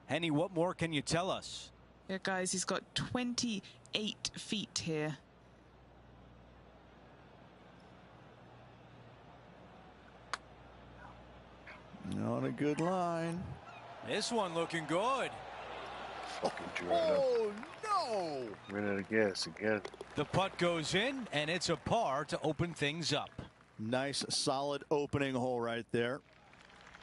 Speaker 8: Henny, what more can you tell us?
Speaker 5: Yeah, guys, he's got 28 feet here.
Speaker 3: On a good line.
Speaker 8: This one looking good.
Speaker 1: Fucking drew it up.
Speaker 3: Oh, no!
Speaker 1: Ran out of gas again.
Speaker 8: The putt goes in, and it's a par to open things up.
Speaker 3: Nice, solid opening hole right there.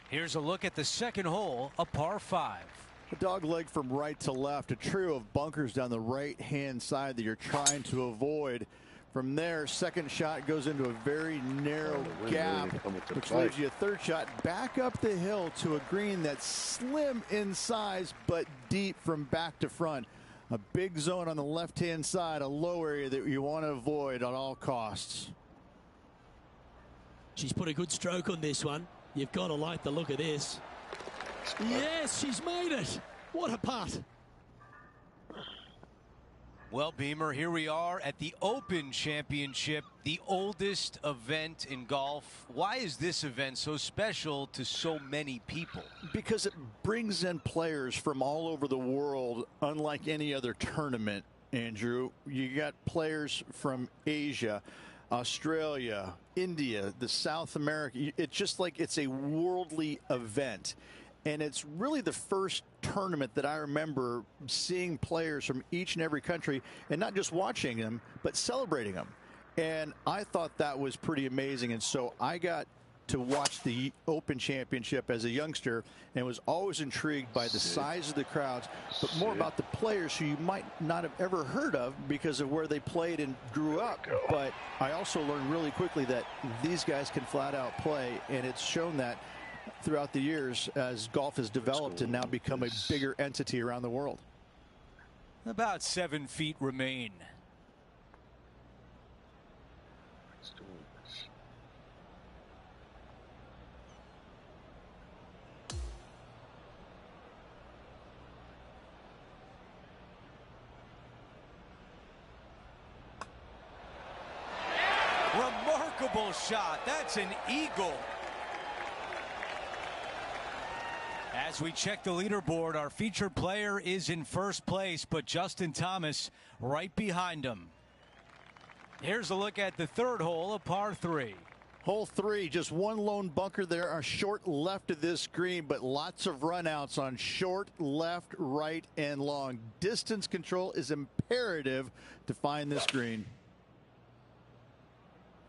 Speaker 8: Here's a look at the second hole, a par 5.
Speaker 3: A dog leg from right to left, a trio of bunkers down the right-hand side that you're trying to avoid. From there, second shot goes into a very narrow gap, which leaves you a third shot back up the hill to a green that's slim in size but deep from back to front. A big zone on the left-hand side, a low area that you want to avoid at all costs.
Speaker 2: She's put a good stroke on this one. You've got to like the look of this. Yes, she's made it. What a putt.
Speaker 8: Well, Beamer, here we are at the Open Championship, the oldest event in golf. Why is this event so special to so many people?
Speaker 3: Because it brings in players from all over the world, unlike any other tournament, Andrew. You got players from Asia, Australia, India, the South America. It's just like it's a worldly event. And it's really the first tournament that I remember seeing players from each and every country, and not just watching them, but celebrating them. And I thought that was pretty amazing. And so I got to watch the Open Championship as a youngster and was always intrigued by the size of the crowds, but more about the players who you might not have ever heard of because of where they played and grew up. But I also learned really quickly that these guys can flat out play, and it's shown that throughout the years as golf has developed and now become a bigger entity around the world.
Speaker 8: About 7 feet remain. Remarkable shot. That's an eagle. As we check the leaderboard, our featured player is in first place, but Justin Thomas right behind him. Here's a look at the third hole, a par 3.
Speaker 3: Hole 3, just one lone bunker there, a short left of this green, but lots of runouts on short, left, right, and long. Distance control is imperative to find this green.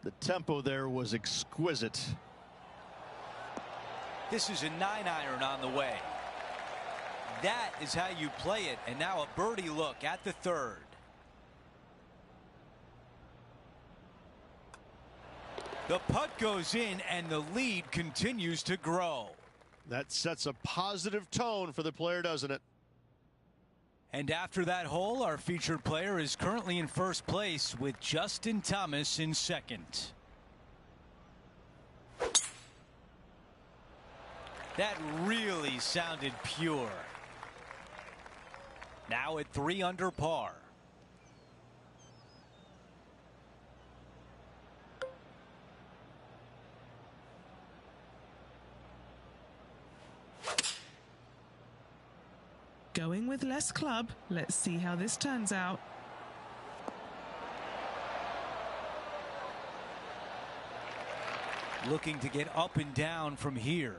Speaker 3: The tempo there was exquisite.
Speaker 8: This is a 9-iron on the way. That is how you play it. And now a birdie look at the third. The putt goes in and the lead continues to grow.
Speaker 6: That sets a positive tone for the player, doesn't it?
Speaker 8: And after that hole, our featured player is currently in first place with Justin Thomas in second. That really sounded pure. Now at 3 under par.
Speaker 5: Going with less club. Let's see how this turns out.
Speaker 8: Looking to get up and down from here.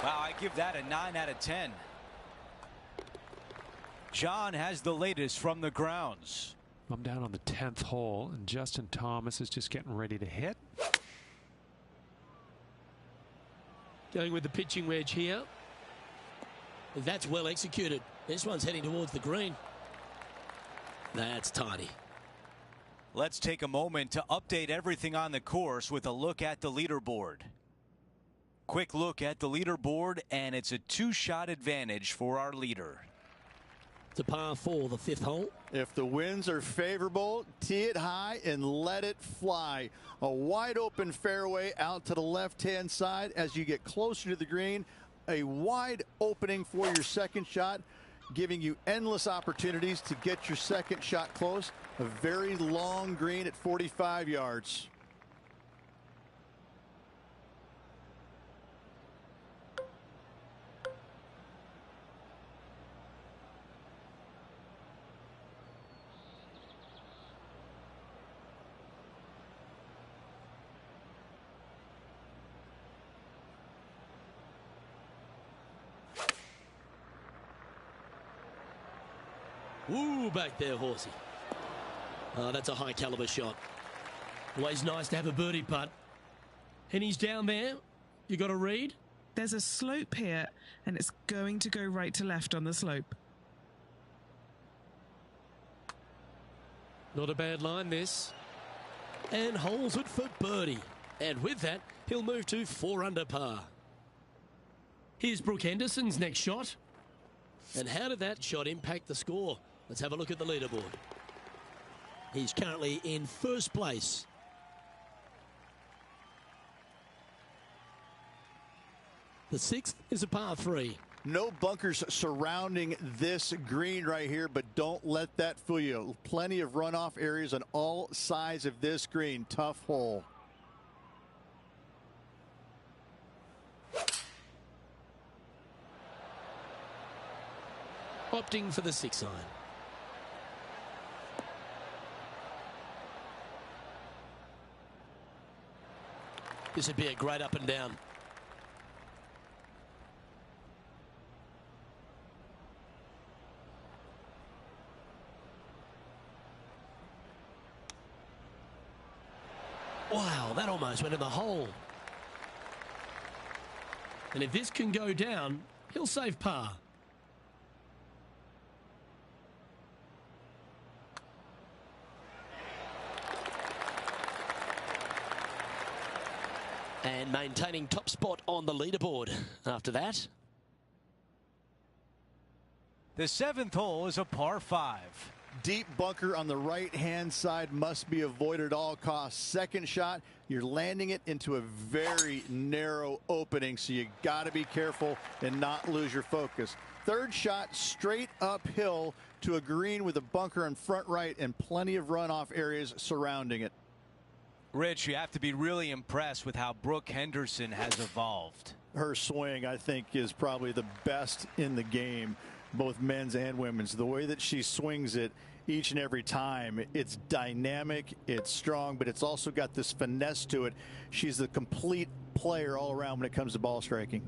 Speaker 8: Wow, I give that a 9 out of 10. John has the latest from the grounds.
Speaker 4: I'm down on the 10th hole, and Justin Thomas is just getting ready to hit.
Speaker 2: Going with the pitching wedge here. That's well executed. This one's heading towards the green. That's tidy.
Speaker 8: Let's take a moment to update everything on the course with a look at the leaderboard. Quick look at the leaderboard, and it's a 2-shot advantage for our leader.
Speaker 2: to par 4, the 5th hole.
Speaker 3: If the winds are favorable, tee it high and let it fly. A wide open fairway out to the left-hand side. As you get closer to the green, a wide opening for your second shot, giving you endless opportunities to get your second shot close. A very long green at 45 yards.
Speaker 2: Woo, back there, Horsey. Oh, that's a high caliber shot. Always nice to have a birdie putt. And he's down there. You got to read.
Speaker 5: There's a slope here, and it's going to go right to left on the slope.
Speaker 2: Not a bad line, this. And holds it for birdie. And with that, he'll move to 4 under par. Here's Brooke Henderson's next shot. And how did that shot impact the score? Let's have a look at the leaderboard. He's currently in first place. The 6th is a par 3.
Speaker 3: No bunkers surrounding this green right here, but don't let that fool you. Plenty of runoff areas on all sides of this green. Tough hole.
Speaker 2: Opting for the 6 iron. This would be a great up and down. Wow, that almost went in the hole. And if this can go down, he'll save par. And maintaining top spot on the leaderboard after that.
Speaker 8: The 7th hole is a par 5.
Speaker 3: Deep bunker on the right-hand side must be avoided at all costs. Second shot, you're landing it into a very narrow opening, so you got to be careful and not lose your focus. Third shot, straight uphill to a green with a bunker in front right and plenty of runoff areas surrounding it.
Speaker 8: Rich, you have to be really impressed with how Brooke Henderson has evolved.
Speaker 3: Her swing, I think, is probably the best in the game, both men's and women's. The way that she swings it each and every time, it's dynamic, it's strong, but it's also got this finesse to it. She's the complete player all around when it comes to ball striking.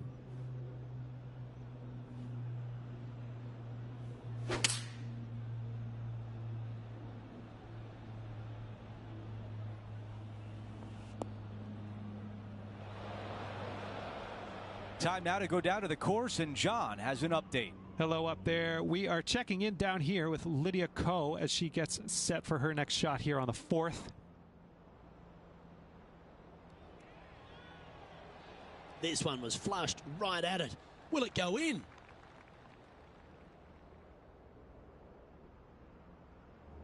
Speaker 8: Time now to go down to the course, and John has an update.
Speaker 4: Hello up there. We are checking in down here with Lydia Ko as she gets set for her next shot here on the 4th.
Speaker 2: This one was flushed right at it. Will it go in?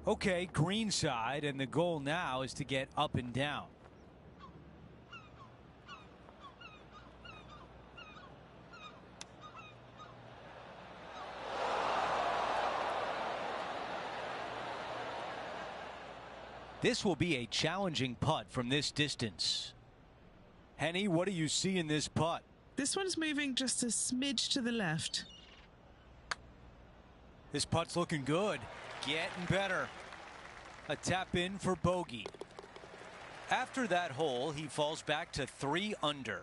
Speaker 8: Okay, green side, and the goal now is to get up and down. This will be a challenging putt from this distance. Henny, what do you see in this putt?
Speaker 5: This one's moving just a smidge to the left.
Speaker 8: This putt's looking good. Getting better. A tap in for bogey. After that hole, he falls back to 3 under.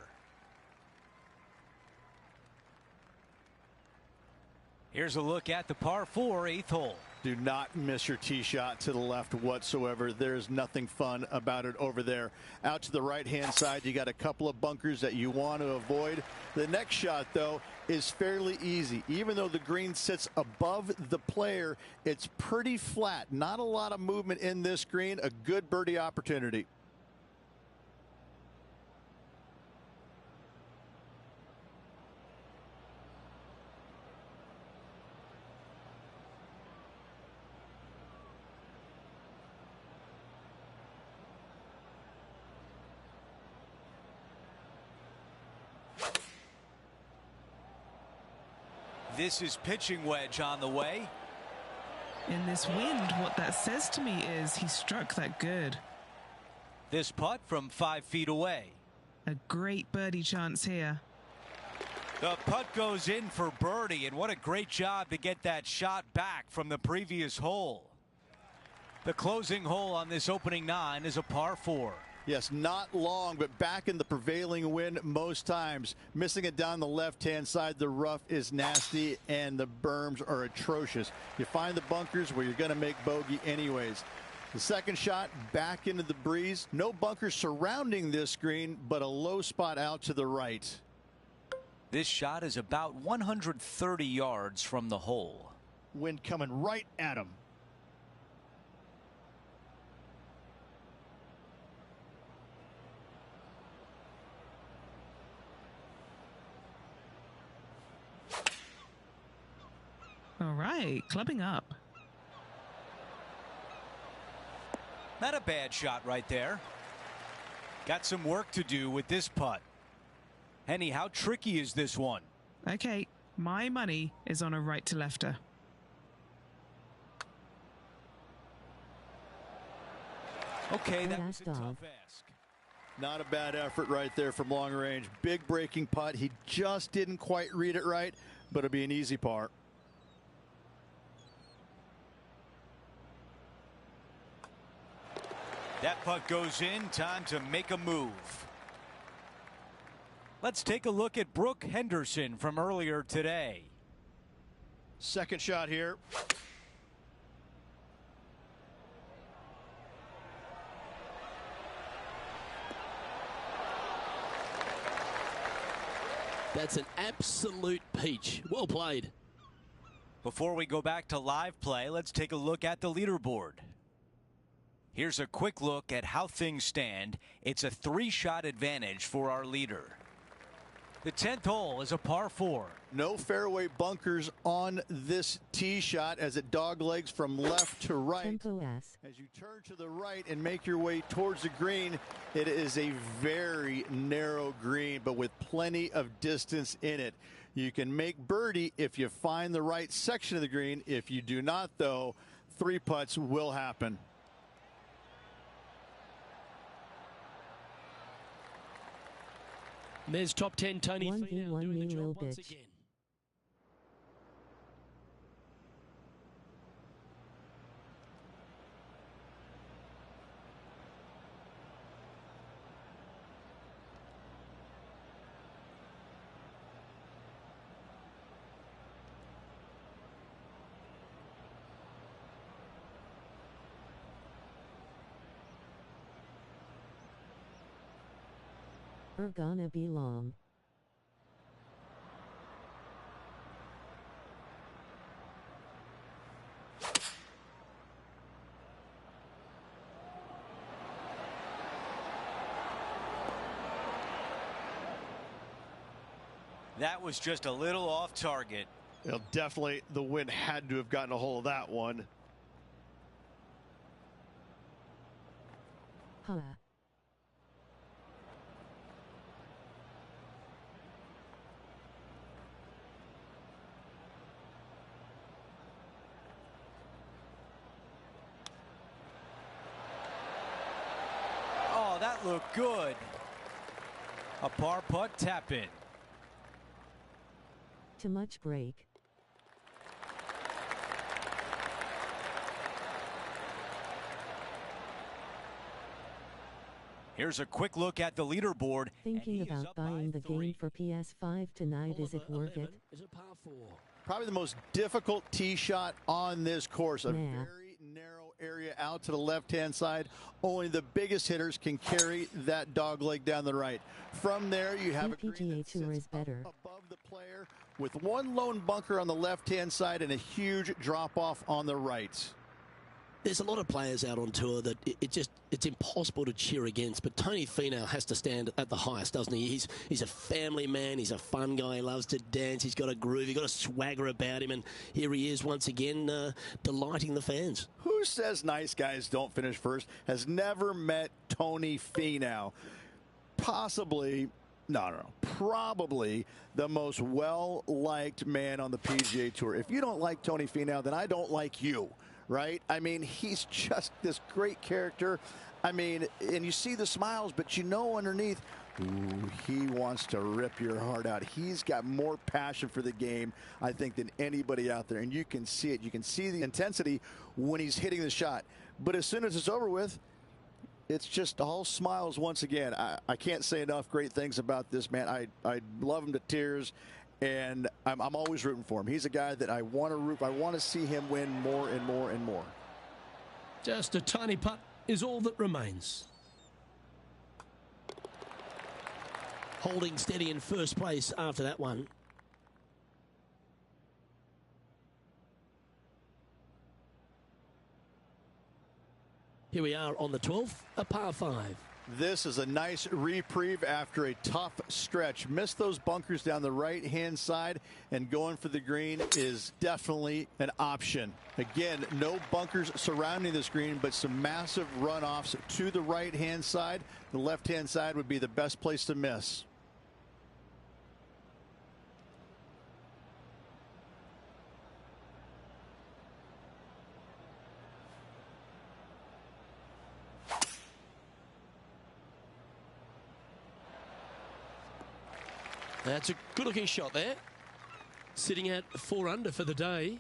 Speaker 8: Here's a look at the par 4 8th hole.
Speaker 3: Do not miss your tee shot to the left whatsoever. There's nothing fun about it over there. Out to the right-hand side, you got a couple of bunkers that you want to avoid. The next shot, though, is fairly easy. Even though the green sits above the player, it's pretty flat. Not a lot of movement in this green. A good birdie opportunity.
Speaker 8: This is pitching wedge on the way.
Speaker 5: In this wind, what that says to me is he struck that good.
Speaker 8: This putt from 5 feet away.
Speaker 5: A great birdie chance here.
Speaker 8: The putt goes in for birdie, and what a great job to get that shot back from the previous hole. The closing hole on this opening 9 is a par 4.
Speaker 3: Yes, not long, but back in the prevailing wind most times. Missing it down the left-hand side. The rough is nasty, and the berms are atrocious. You find the bunkers where you're going to make bogey anyways. The second shot back into the breeze. No bunkers surrounding this green, but a low spot out to the right.
Speaker 8: This shot is about 130 yards from the hole.
Speaker 3: Wind coming right at him.
Speaker 5: All right, clubbing up.
Speaker 8: Not a bad shot right there. Got some work to do with this putt. Henny, how tricky is this one?
Speaker 5: Okay, my money is on a right to lefter.
Speaker 8: Okay, that was a tough ask.
Speaker 3: Not a bad effort right there from long range. Big breaking putt. He just didn't quite read it right, but it'll be an easy par.
Speaker 8: That putt goes in. Time to make a move. Let's take a look at Brooke Henderson from earlier today.
Speaker 6: Second shot here.
Speaker 2: That's an absolute peach. Well played.
Speaker 8: Before we go back to live play, let's take a look at the leaderboard. Here's a quick look at how things stand. It's a 3-shot advantage for our leader. The 10th hole is a par 4.
Speaker 3: No fairway bunkers on this tee shot as it doglegs from left to right. As you turn to the right and make your way towards the green, it is a very narrow green, but with plenty of distance in it. You can make birdie if you find the right section of the green. If you do not, though, 3 putts will happen.
Speaker 2: There's top 10 Tony
Speaker 7: 1v1
Speaker 2: Finau doing the
Speaker 7: me
Speaker 2: job
Speaker 7: little
Speaker 2: once
Speaker 7: bitch.
Speaker 2: again.
Speaker 7: Are gonna be long.
Speaker 8: That was just a little off target.
Speaker 6: Well, definitely the wind had to have gotten a hold of that one.
Speaker 7: Huh.
Speaker 8: Oh, that looked good. A par putt tap in.
Speaker 7: Too much break.
Speaker 8: Here's a quick look at the leaderboard.
Speaker 7: Thinking about buying the game for PS5 tonight. Is it worth it?
Speaker 2: Is a par 4.
Speaker 3: Probably the most difficult tee shot on this course. A
Speaker 7: Nah.
Speaker 3: very narrow area out to the left-hand side. Only the biggest hitters can carry that dogleg down the right. From there, you have a green
Speaker 7: PGA
Speaker 3: that
Speaker 7: Tour
Speaker 3: sits
Speaker 7: is better.
Speaker 3: up above the player with one lone bunker on the left-hand side and a huge drop-off on the right.
Speaker 2: There's a lot of players out on tour that it's impossible to cheer against, but Tony Finau has to stand at the highest, doesn't he? He's a family man, he's a fun guy, he loves to dance, he's got a groove, he's got a swagger about him, and here he is once again delighting the fans.
Speaker 3: Who says nice guys don't finish first has never met Tony Finau. Possibly No. Probably the most well-liked man on the PGA Tour. If you don't like Tony Finau, then I don't like you, right? I mean, he's just this great character. I mean, and you see the smiles, but you know underneath, ooh, he wants to rip your heart out. He's got more passion for the game, I think, than anybody out there. And you can see it. You can see the intensity when he's hitting the shot. But as soon as it's over with, it's just all smiles once again. I can't say enough great things about this man. I love him to tears, and I'm always rooting for him. He's a guy that I want to root. I want to see him win more and more and more.
Speaker 2: Just a tiny putt is all that remains. Holding steady in first place after that one. Here we are on the 12th, a par 5.
Speaker 3: This is a nice reprieve after a tough stretch. Missed those bunkers down the right-hand side, and going for the green is definitely an option. Again, no bunkers surrounding this green, but some massive runoffs to the right-hand side. The left-hand side would be the best place to miss.
Speaker 2: That's a good-looking shot there. Sitting at 4 under for the day.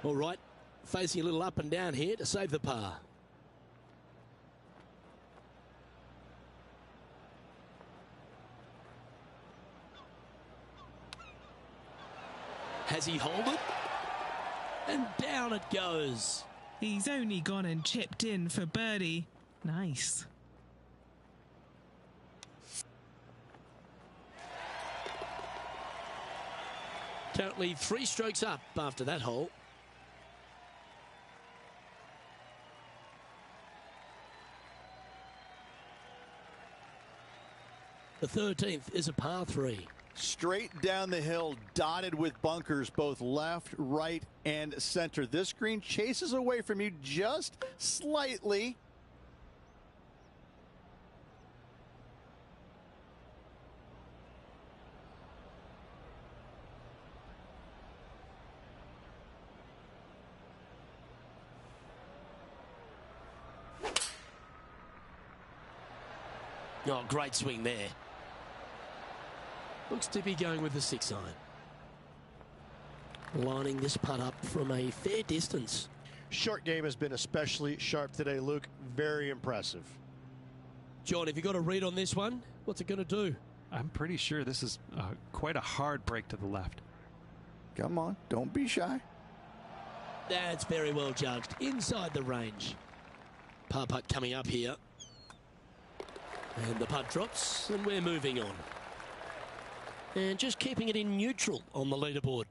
Speaker 2: All right, facing a little up and down here to save the par. Has he hold it? And down it goes.
Speaker 5: He's only gone and chipped in for birdie. Nice.
Speaker 2: Currently 3 strokes up after that hole. The 13th is a par 3.
Speaker 3: Straight down the hill, dotted with bunkers, both left, right, and center. This green chases away from you just slightly.
Speaker 2: Oh, great swing there. Looks to be going with the 6 iron. Lining this putt up from a fair distance.
Speaker 6: Short game has been especially sharp today, Luke. Very impressive.
Speaker 2: John, have you got a read on this one? What's it going to do?
Speaker 4: I'm pretty sure this is quite a hard break to the left.
Speaker 3: Come on, don't be shy.
Speaker 2: That's very well judged. Inside the range. Par putt coming up here. And the putt drops, and we're moving on. And just keeping it in neutral on the leaderboard.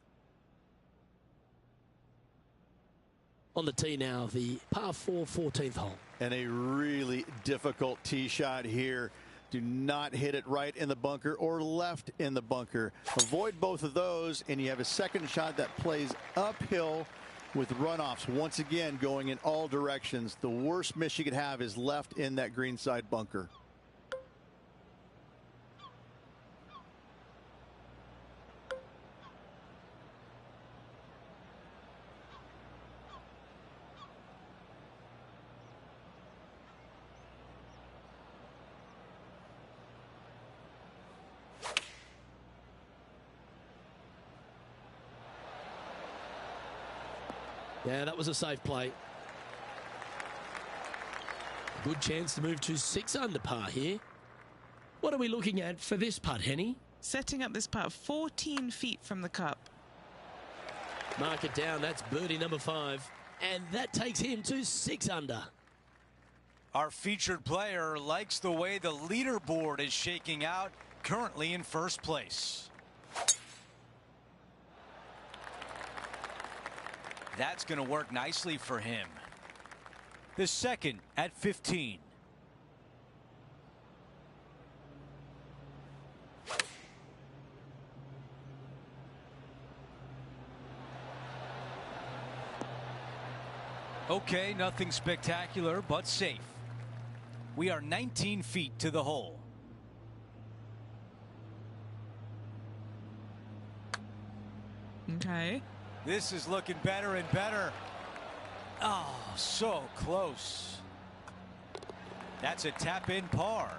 Speaker 2: On the tee now, the par 4 14th hole.
Speaker 3: And a really difficult tee shot here. Do not hit it right in the bunker or left in the bunker. Avoid both of those, and you have a second shot that plays uphill with runoffs. Once again, going in all directions. The worst miss you could have is left in that greenside bunker.
Speaker 2: Yeah, that was a safe play. Good chance to move to 6 under par here. What are we looking at for this putt, Henny?
Speaker 5: Setting up this putt 14 feet from the cup.
Speaker 2: Mark it down. That's birdie number 5. And that takes him to 6 under.
Speaker 8: Our featured player likes the way the leaderboard is shaking out, currently in first place. That's going to work nicely for him. The second at 15. Okay, nothing spectacular, but safe. We are 19 feet to the hole.
Speaker 5: Okay.
Speaker 8: This is looking better and better. Oh, so close. That's a tap-in par.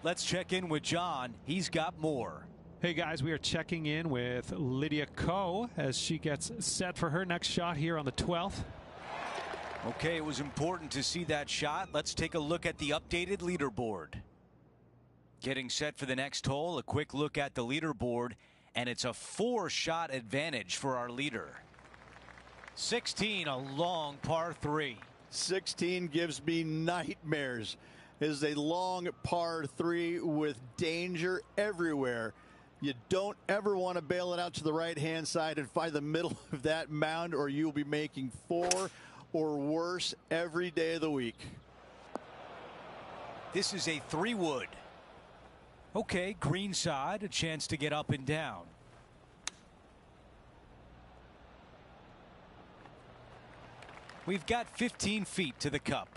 Speaker 8: Let's check in with John. He's got more.
Speaker 4: Hey guys, we are checking in with Lydia Ko as she gets set for her next shot here on the 12th.
Speaker 8: Okay, it was important to see that shot. Let's take a look at the updated leaderboard. Getting set for the next hole, a quick look at the leaderboard, and it's a 4-shot advantage for our leader. 16, a long par 3.
Speaker 3: 16 gives me nightmares. It is a long par 3 with danger everywhere. You don't ever want to bail it out to the right-hand side and find the middle of that mound, or you'll be making 4 or worse every day of the week.
Speaker 8: This is a 3-wood. Okay, green side, a chance to get up and down. We've got 15 feet to the cup.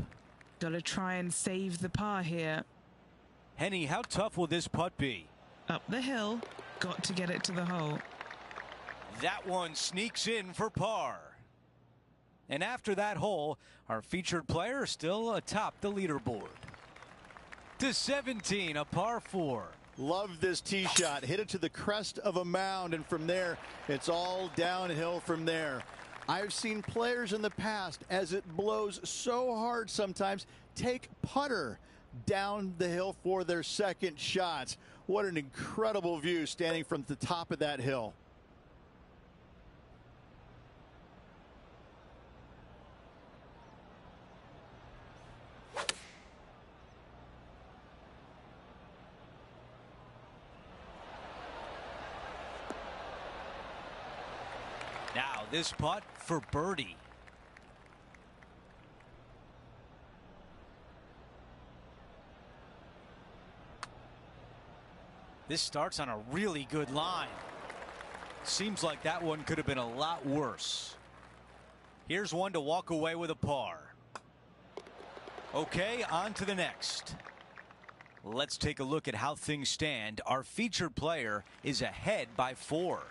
Speaker 5: Gotta try and save the par here.
Speaker 8: Henny, how tough will this putt be?
Speaker 5: Up the hill. Got to get it to the hole.
Speaker 8: That one sneaks in for par. And after that hole, our featured player still atop the leaderboard. To 17, a par 4.
Speaker 3: Love this tee shot. Hit it to the crest of a mound, and from there, it's all downhill from there. I've seen players in the past, as it blows so hard sometimes, take putter down the hill for their second shots. What an incredible view standing from the top of that hill.
Speaker 8: Now this putt for birdie. This starts on a really good line. Seems like that one could have been a lot worse. Here's one to walk away with a par. Okay, on to the next. Let's take a look at how things stand. Our featured player is ahead by 4.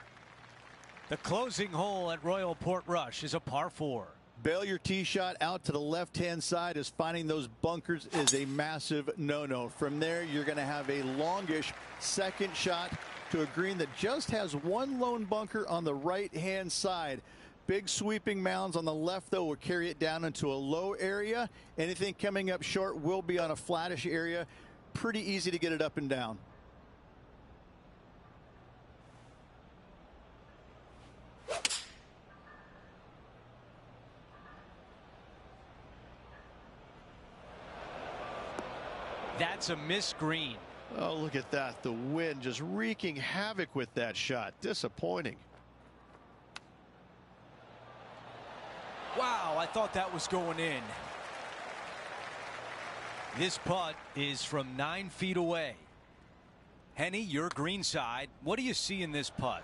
Speaker 8: The closing hole at Royal Portrush is a par 4.
Speaker 3: Bail your tee shot out to the left-hand side, as finding those bunkers is a massive no-no. From there, you're going to have a longish second shot to a green that just has one lone bunker on the right-hand side. Big sweeping mounds on the left, though, will carry it down into a low area. Anything coming up short will be on a flattish area. Pretty easy to get it up and down.
Speaker 8: That's a missed green.
Speaker 6: Oh, look at that. The wind just wreaking havoc with that shot. Disappointing.
Speaker 8: Wow, I thought that was going in. This putt is from 9 feet away. Henny, your green side. What do you see in this putt?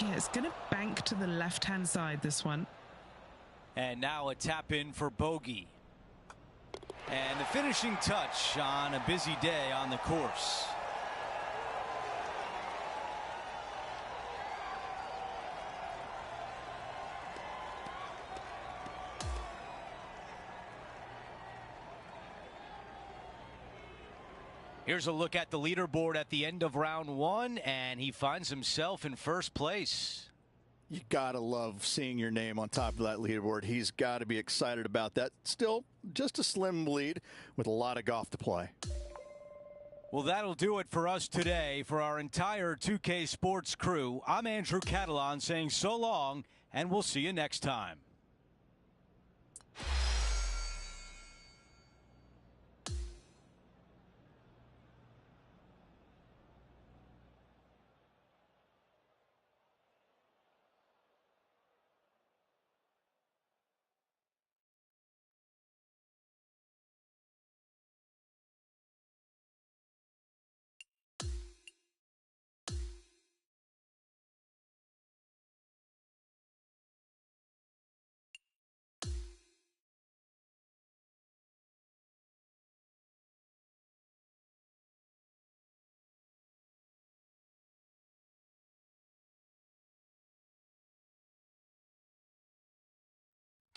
Speaker 5: Yeah, it's going to bank to the left-hand side, this one.
Speaker 8: And now a tap in for bogey. And the finishing touch on a busy day on the course. Here's a look at the leaderboard at the end of round 1, and he finds himself in first place.
Speaker 3: You gotta love seeing your name on top of that leaderboard. He's got to be excited about that. Still just a slim lead with a lot of golf to play.
Speaker 8: Well, that'll do it for us today. For our entire 2K Sports crew, I'm Andrew Catalan saying so long, and we'll see you next time.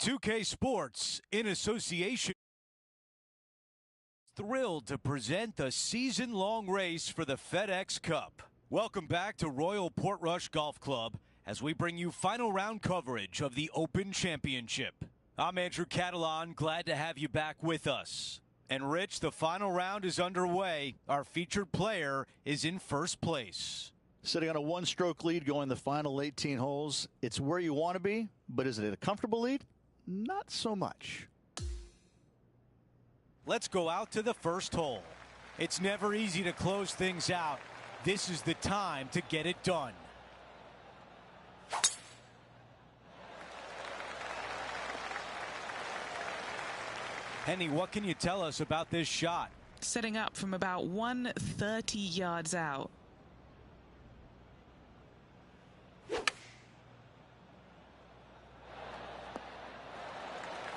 Speaker 8: 2K Sports, in association, thrilled to present the season-long race for the FedEx Cup. Welcome back to Royal Portrush Golf Club as we bring you final round coverage of the Open Championship. I'm Andrew Catalan, glad to have you back with us. And Rich, the final round is underway. Our featured player is in first place.
Speaker 3: Sitting on a one-stroke lead going the final 18 holes. It's where you want to be, but is it a comfortable lead? Not so much.
Speaker 8: Let's go out to the first hole. It's never easy to close things out. This is the time to get it done. Henny, what can you tell us about this shot?
Speaker 5: Setting up from about 130 yards out.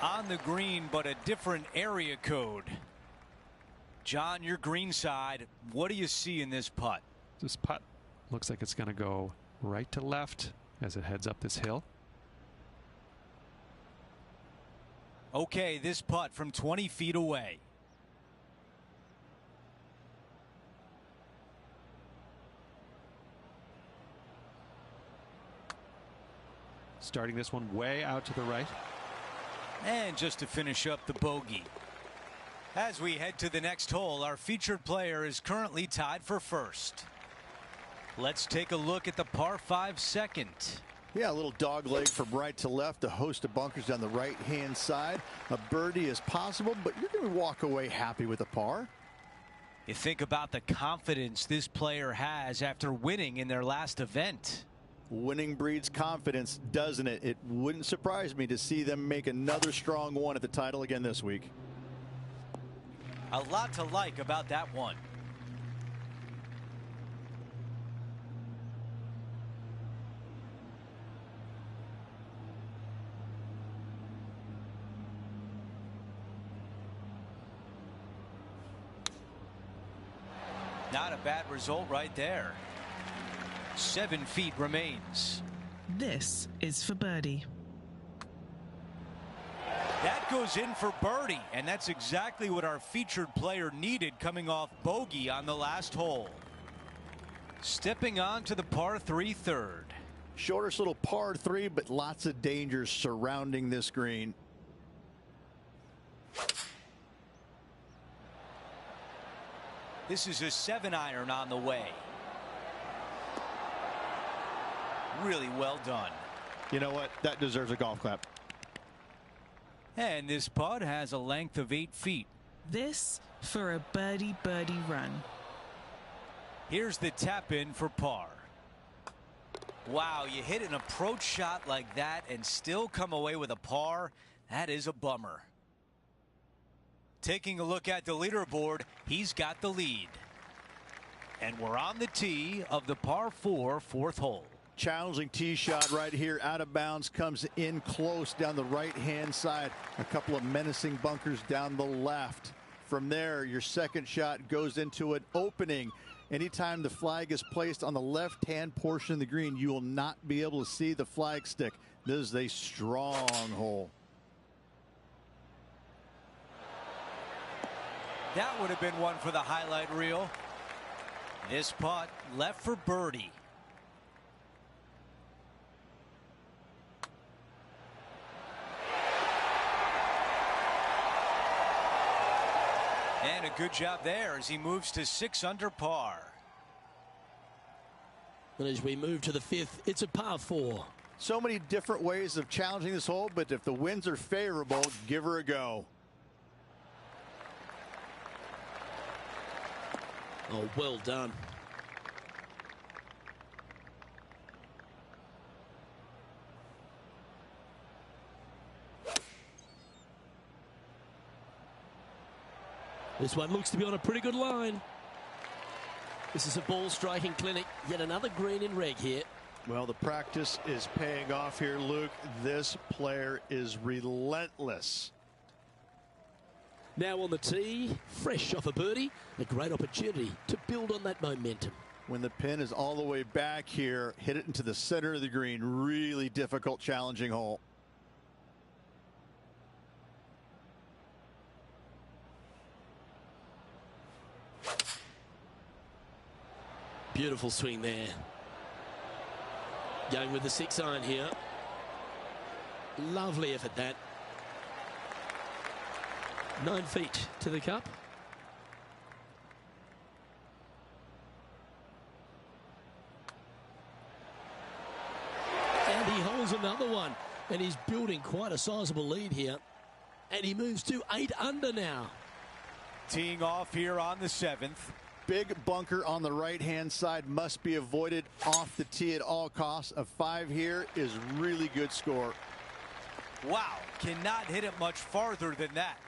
Speaker 8: On the green, but a different area code. John, your green side, what do you see in this putt?
Speaker 4: This putt looks like it's going to go right to left as it heads up this hill.
Speaker 8: Okay, this putt from 20 feet away.
Speaker 4: Starting this one way out to the right.
Speaker 8: And just to finish up the bogey. As we head to the next hole, our featured player is currently tied for first. Let's take a look at the par 5 second.
Speaker 3: Yeah, a little dog leg from right to left, a host of bunkers down the right-hand side. A birdie is possible, but you're going to walk away happy with a par.
Speaker 8: You think about the confidence this player has after winning in their last event.
Speaker 3: Winning breeds confidence, doesn't it? It wouldn't surprise me to see them make another strong one at the title again this week.
Speaker 8: A lot to like about that one. Not a bad result right there. 7 feet remains.
Speaker 5: This is for birdie.
Speaker 8: That goes in for birdie, and that's exactly what our featured player needed coming off bogey on the last hole. Stepping on to the par 3 third.
Speaker 3: Shortest little par 3, but lots of dangers surrounding this green.
Speaker 8: This is a 7-iron on the way. Really well done.
Speaker 3: You know what? That deserves a golf clap.
Speaker 8: And this putt has a length of 8 feet.
Speaker 5: This for a birdie run.
Speaker 8: Here's the tap in for par. Wow, you hit an approach shot like that and still come away with a par. That is a bummer. Taking a look at the leaderboard, he's got the lead. And we're on the tee of the par 4 fourth hole.
Speaker 3: Challenging tee shot right here, out of bounds, comes in close down the right-hand side. A couple of menacing bunkers down the left. From there, your second shot goes into an opening. Anytime the flag is placed on the left-hand portion of the green, you will not be able to see the flag stick. This is a strong hole.
Speaker 8: That would have been one for the highlight reel. This putt left for birdie. And a good job there as he moves to 6 under par.
Speaker 2: And as we move to the 5th, it's a par 4.
Speaker 3: So many different ways of challenging this hole, but if the winds are favorable, give her a go.
Speaker 2: Oh, well done. This one looks to be on a pretty good line. This is a ball striking clinic. Yet another green in reg here.
Speaker 6: Well, the practice is paying off here, Luke. This player is relentless.
Speaker 2: Now on the tee, fresh off a birdie, a great opportunity to build on that momentum.
Speaker 3: When the pin is all the way back here, hit it into the center of the green. Really difficult, challenging hole.
Speaker 2: Beautiful swing there. Going with the 6-iron here. Lovely effort that. 9 feet to the cup. And he holds another one. And he's building quite a sizable lead here. And he moves to 8 under now.
Speaker 8: Teeing off here on the 7th.
Speaker 3: Big bunker on the right-hand side must be avoided off the tee at all costs. A 5 here is really good score.
Speaker 8: Wow, cannot hit it much farther than that.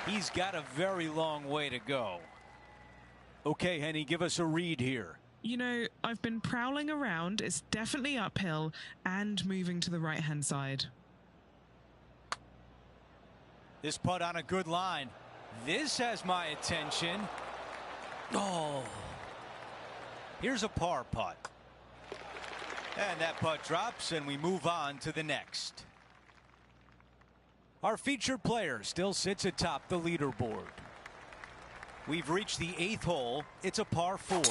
Speaker 8: He's got a very long way to go. Okay, Henny, give us a read here.
Speaker 5: You know, I've been prowling around. It's definitely uphill and moving to the right-hand side.
Speaker 8: This putt on a good line. This has my attention. Oh. Here's a par putt. And that putt drops, and we move on to the next. Our featured player still sits atop the leaderboard. We've reached the 8th hole. It's a par 4.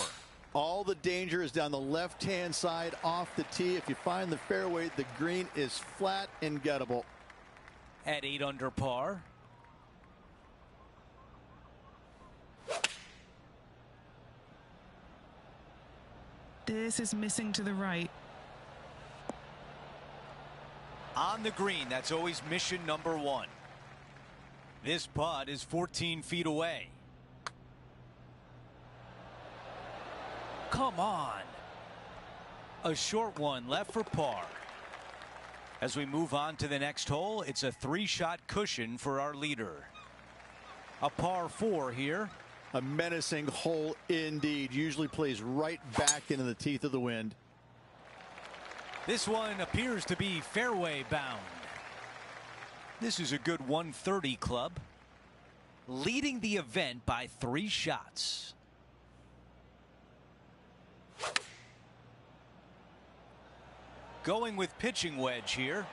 Speaker 3: All the danger is down the left-hand side off the tee. If you find the fairway, the green is flat and gettable.
Speaker 8: At 8 under par.
Speaker 5: This is missing to the right.
Speaker 8: On the green, that's always mission number 1. This putt is 14 feet away. Come on. A short one left for par. As we move on to the next hole, it's a 3-shot cushion for our leader. A par 4 here.
Speaker 3: A menacing hole indeed. Usually plays right back into the teeth of the wind.
Speaker 8: This one appears to be fairway bound. This is a good 130 club. Leading the event by 3 shots. Going with pitching wedge here.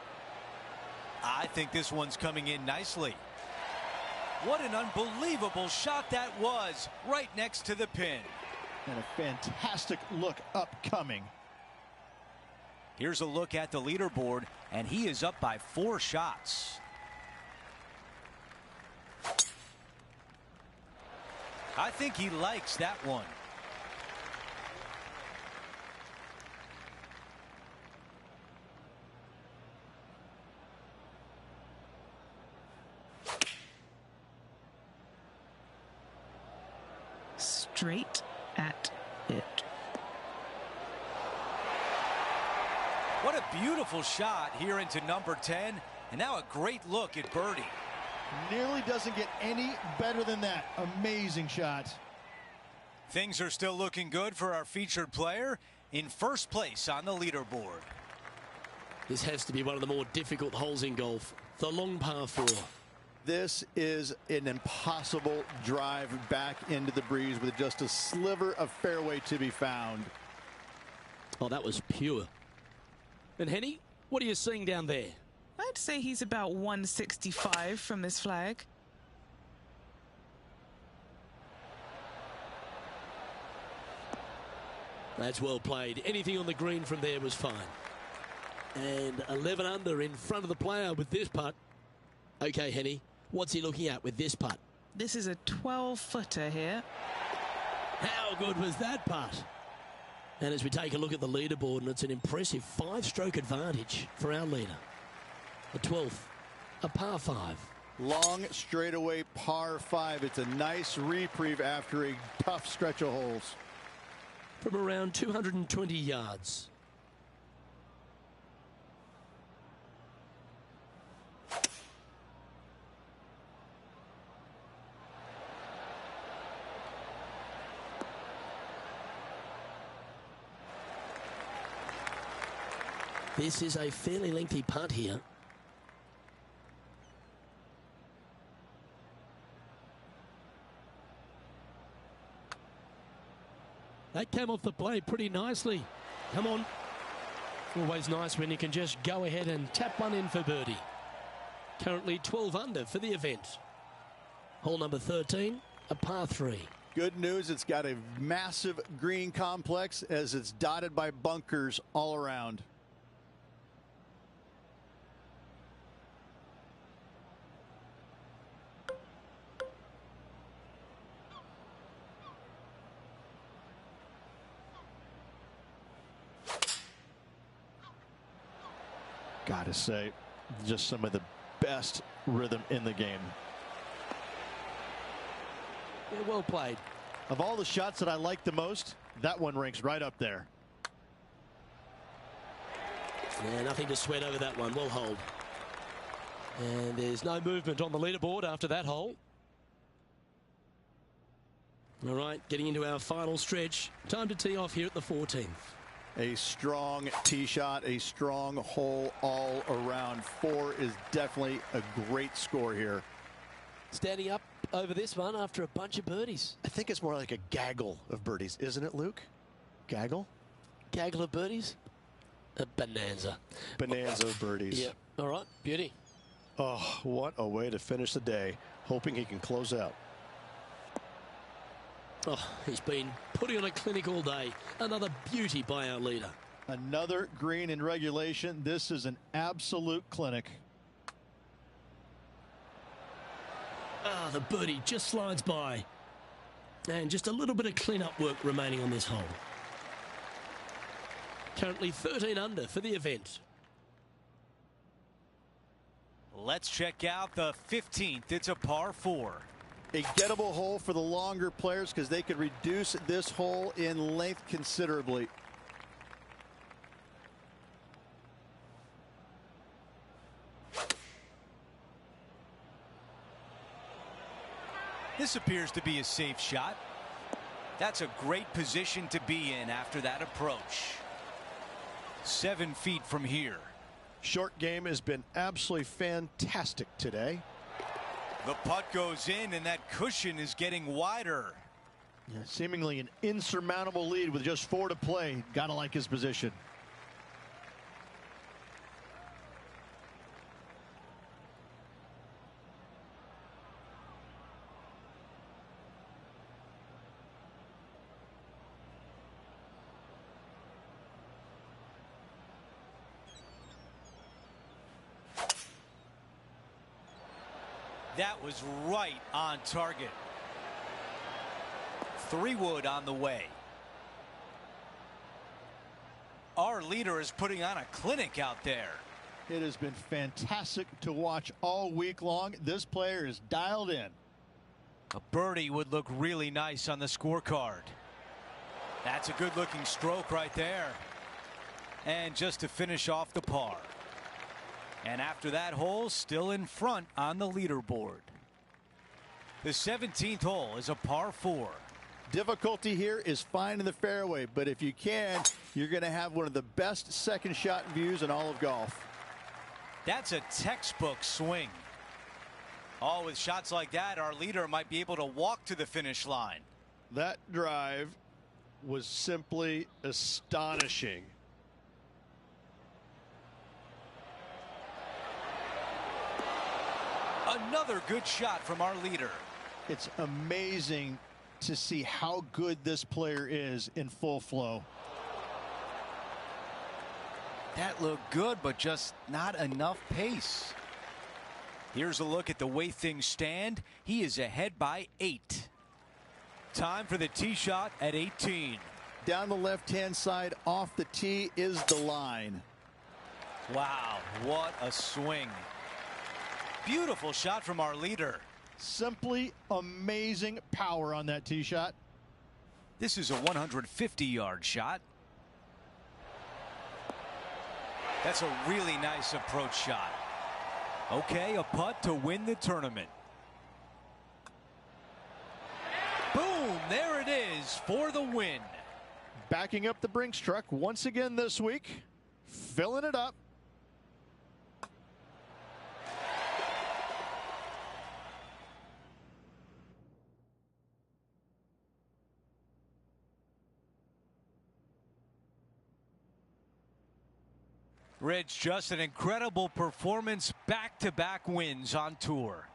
Speaker 8: I think this one's coming in nicely. What an unbelievable shot that was, right next to the pin.
Speaker 3: And a fantastic look upcoming.
Speaker 8: Here's a look at the leaderboard, and he is up by 4 shots. I think he likes that one.
Speaker 5: Straight at it.
Speaker 8: What a beautiful shot here into number 10, and now a great look at birdie.
Speaker 3: Nearly doesn't get any better than that. Amazing shot.
Speaker 8: Things are still looking good for our featured player in first place on the leaderboard.
Speaker 2: This has to be one of the more difficult holes in golf. The long par 4.
Speaker 3: This is an impossible drive back into the breeze with just a sliver of fairway to be found.
Speaker 2: Oh, that was pure. And Henny, what are you seeing down there?
Speaker 5: I'd say he's about 165 from this flag.
Speaker 2: That's well played. Anything on the green from there was fine. And 11 under in front of the player with this putt. Okay, Henny, what's he looking at with this putt?
Speaker 5: This is a 12-footer here.
Speaker 2: How good was that putt? And as we take a look at the leaderboard, and it's an impressive 5-stroke advantage for our leader. The 12th, a par 5.
Speaker 3: Long straightaway par 5. It's a nice reprieve after a tough stretch of holes.
Speaker 2: From around 220 yards. This is a fairly lengthy putt here. That came off the blade pretty nicely. Come on. Always nice when you can just go ahead and tap one in for birdie. Currently 12 under for the event. Hole number 13, a par 3.
Speaker 3: Good news, it's got a massive green complex as it's dotted by bunkers all around. Gotta say, just some of the best rhythm in the game.
Speaker 2: Yeah, well played.
Speaker 3: Of all the shots that I like the most, that one ranks right up there.
Speaker 2: Yeah, nothing to sweat over that one. Well hold. And there's no movement on the leaderboard after that hole. All right, getting into our final stretch. Time to tee off here at the 14th.
Speaker 3: A strong tee shot, a strong hole all around. 4 is definitely a great score here.
Speaker 2: Standing up over this one after a bunch of birdies.
Speaker 6: I think it's more like a gaggle of birdies, isn't it, Luke? Gaggle?
Speaker 2: Gaggle of birdies? A bonanza.
Speaker 6: Bonanza of birdies.
Speaker 2: Yep. All right, beauty.
Speaker 6: Oh, what a way to finish the day. Hoping he can close out.
Speaker 2: Oh, he's been putting on a clinic all day. Another beauty by our leader.
Speaker 3: Another green in regulation. This is an absolute clinic.
Speaker 2: Ah, the birdie just slides by. And just a little bit of clean-up work remaining on this hole. Currently 13 under for the event.
Speaker 8: Let's check out the 15th. It's a par 4.
Speaker 3: A gettable hole for the longer players because they could reduce this hole in length considerably.
Speaker 8: This appears to be a safe shot. That's a great position to be in after that approach. 7 feet from here.
Speaker 6: Short game has been absolutely fantastic today.
Speaker 8: The putt goes in, and that cushion is getting wider.
Speaker 3: Yeah, seemingly an insurmountable lead with just 4 to play. Gotta like his position.
Speaker 8: That was right on target. 3-wood on the way. Our leader is putting on a clinic out there.
Speaker 3: It has been fantastic to watch all week long. This player is dialed in.
Speaker 8: A birdie would look really nice on the scorecard. That's a good looking stroke right there. And just to finish off the par. And after that hole, still in front on the leaderboard. The 17th hole is a par 4.
Speaker 3: Difficulty here is finding the fairway, but if you can, you're going to have one of the best second shot views in all of golf.
Speaker 8: That's a textbook swing. Oh, with shots like that, our leader might be able to walk to the finish line.
Speaker 6: That drive was simply astonishing.
Speaker 8: Another good shot from our leader.
Speaker 3: It's amazing to see how good this player is in full flow.
Speaker 8: That looked good, but just not enough pace. Here's a look at the way things stand. He is ahead by 8. Time for the tee shot at 18.
Speaker 3: Down the left-hand side, off the tee is the line.
Speaker 8: Wow, what a swing. Beautiful shot from our leader.
Speaker 3: Simply amazing power on that tee shot.
Speaker 8: This is a 150-yard shot. That's a really nice approach shot. Okay, a putt to win the tournament. Boom, there it is for the win.
Speaker 3: Backing up the Brinks truck once again this week, filling it up.
Speaker 8: Rich, just an incredible performance, back-to-back wins on tour.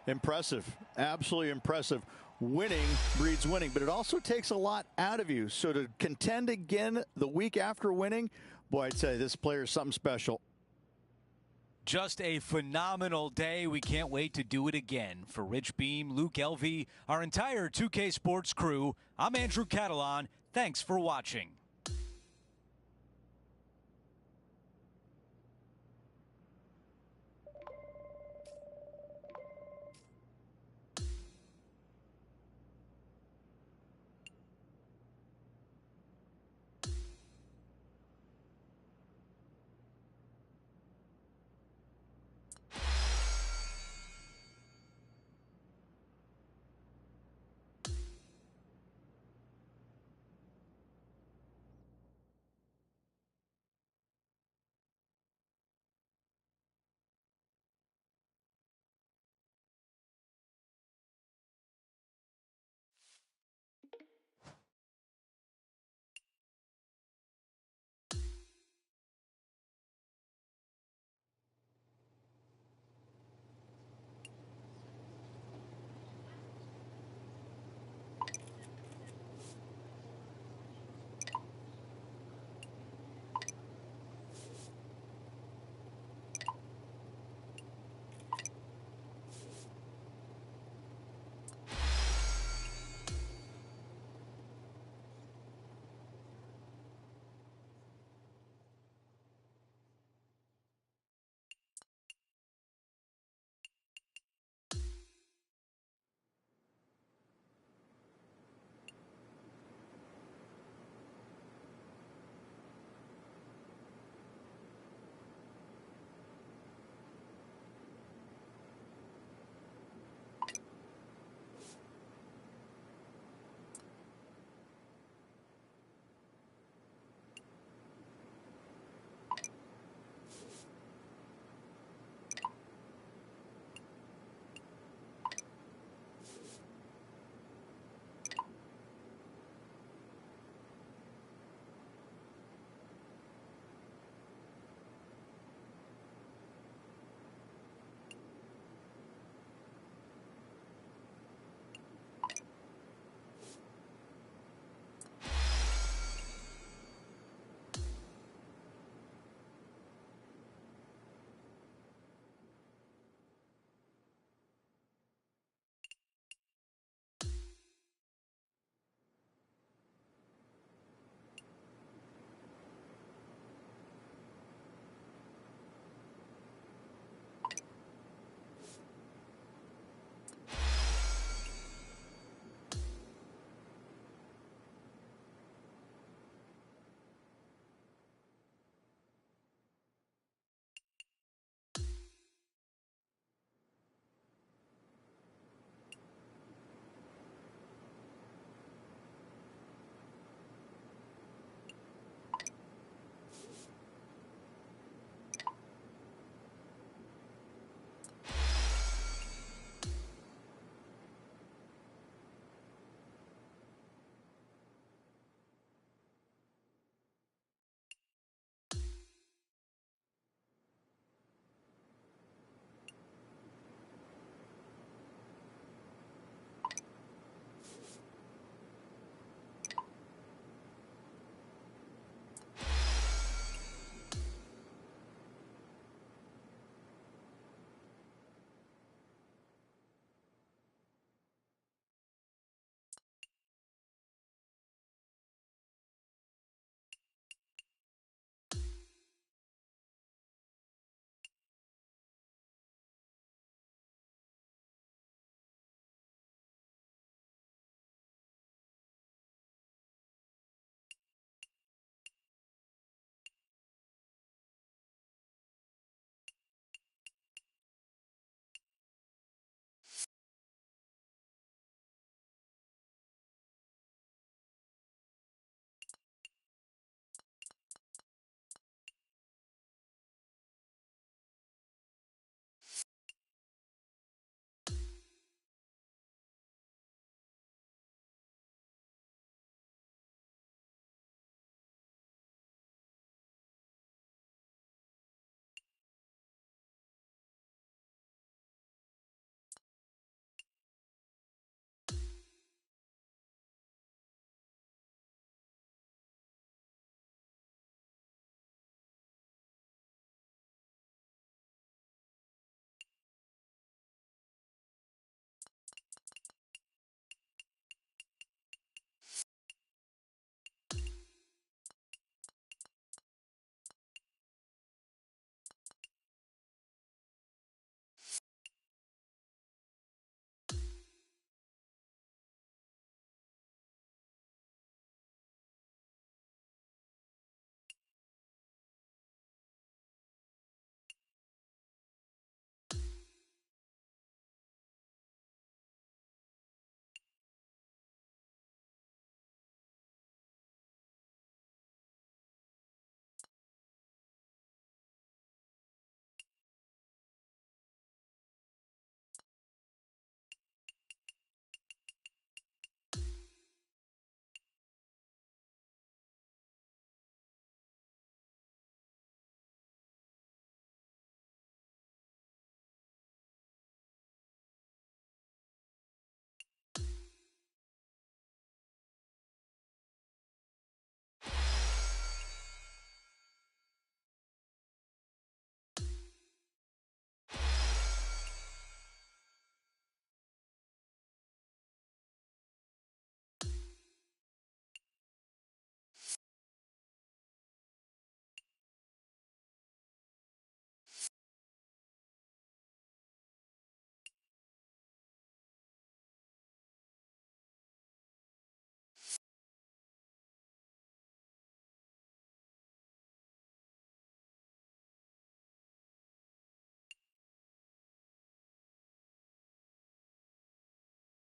Speaker 3: Impressive, absolutely impressive. Winning breeds winning, but it also takes a lot out of you. So to contend again the week after winning, boy, I'd say this player is something special.
Speaker 8: Just a phenomenal day. We can't wait to do it again. For Rich Beam, Luke Elvey, our entire 2K Sports crew, I'm Andrew Catalan. Thanks for watching.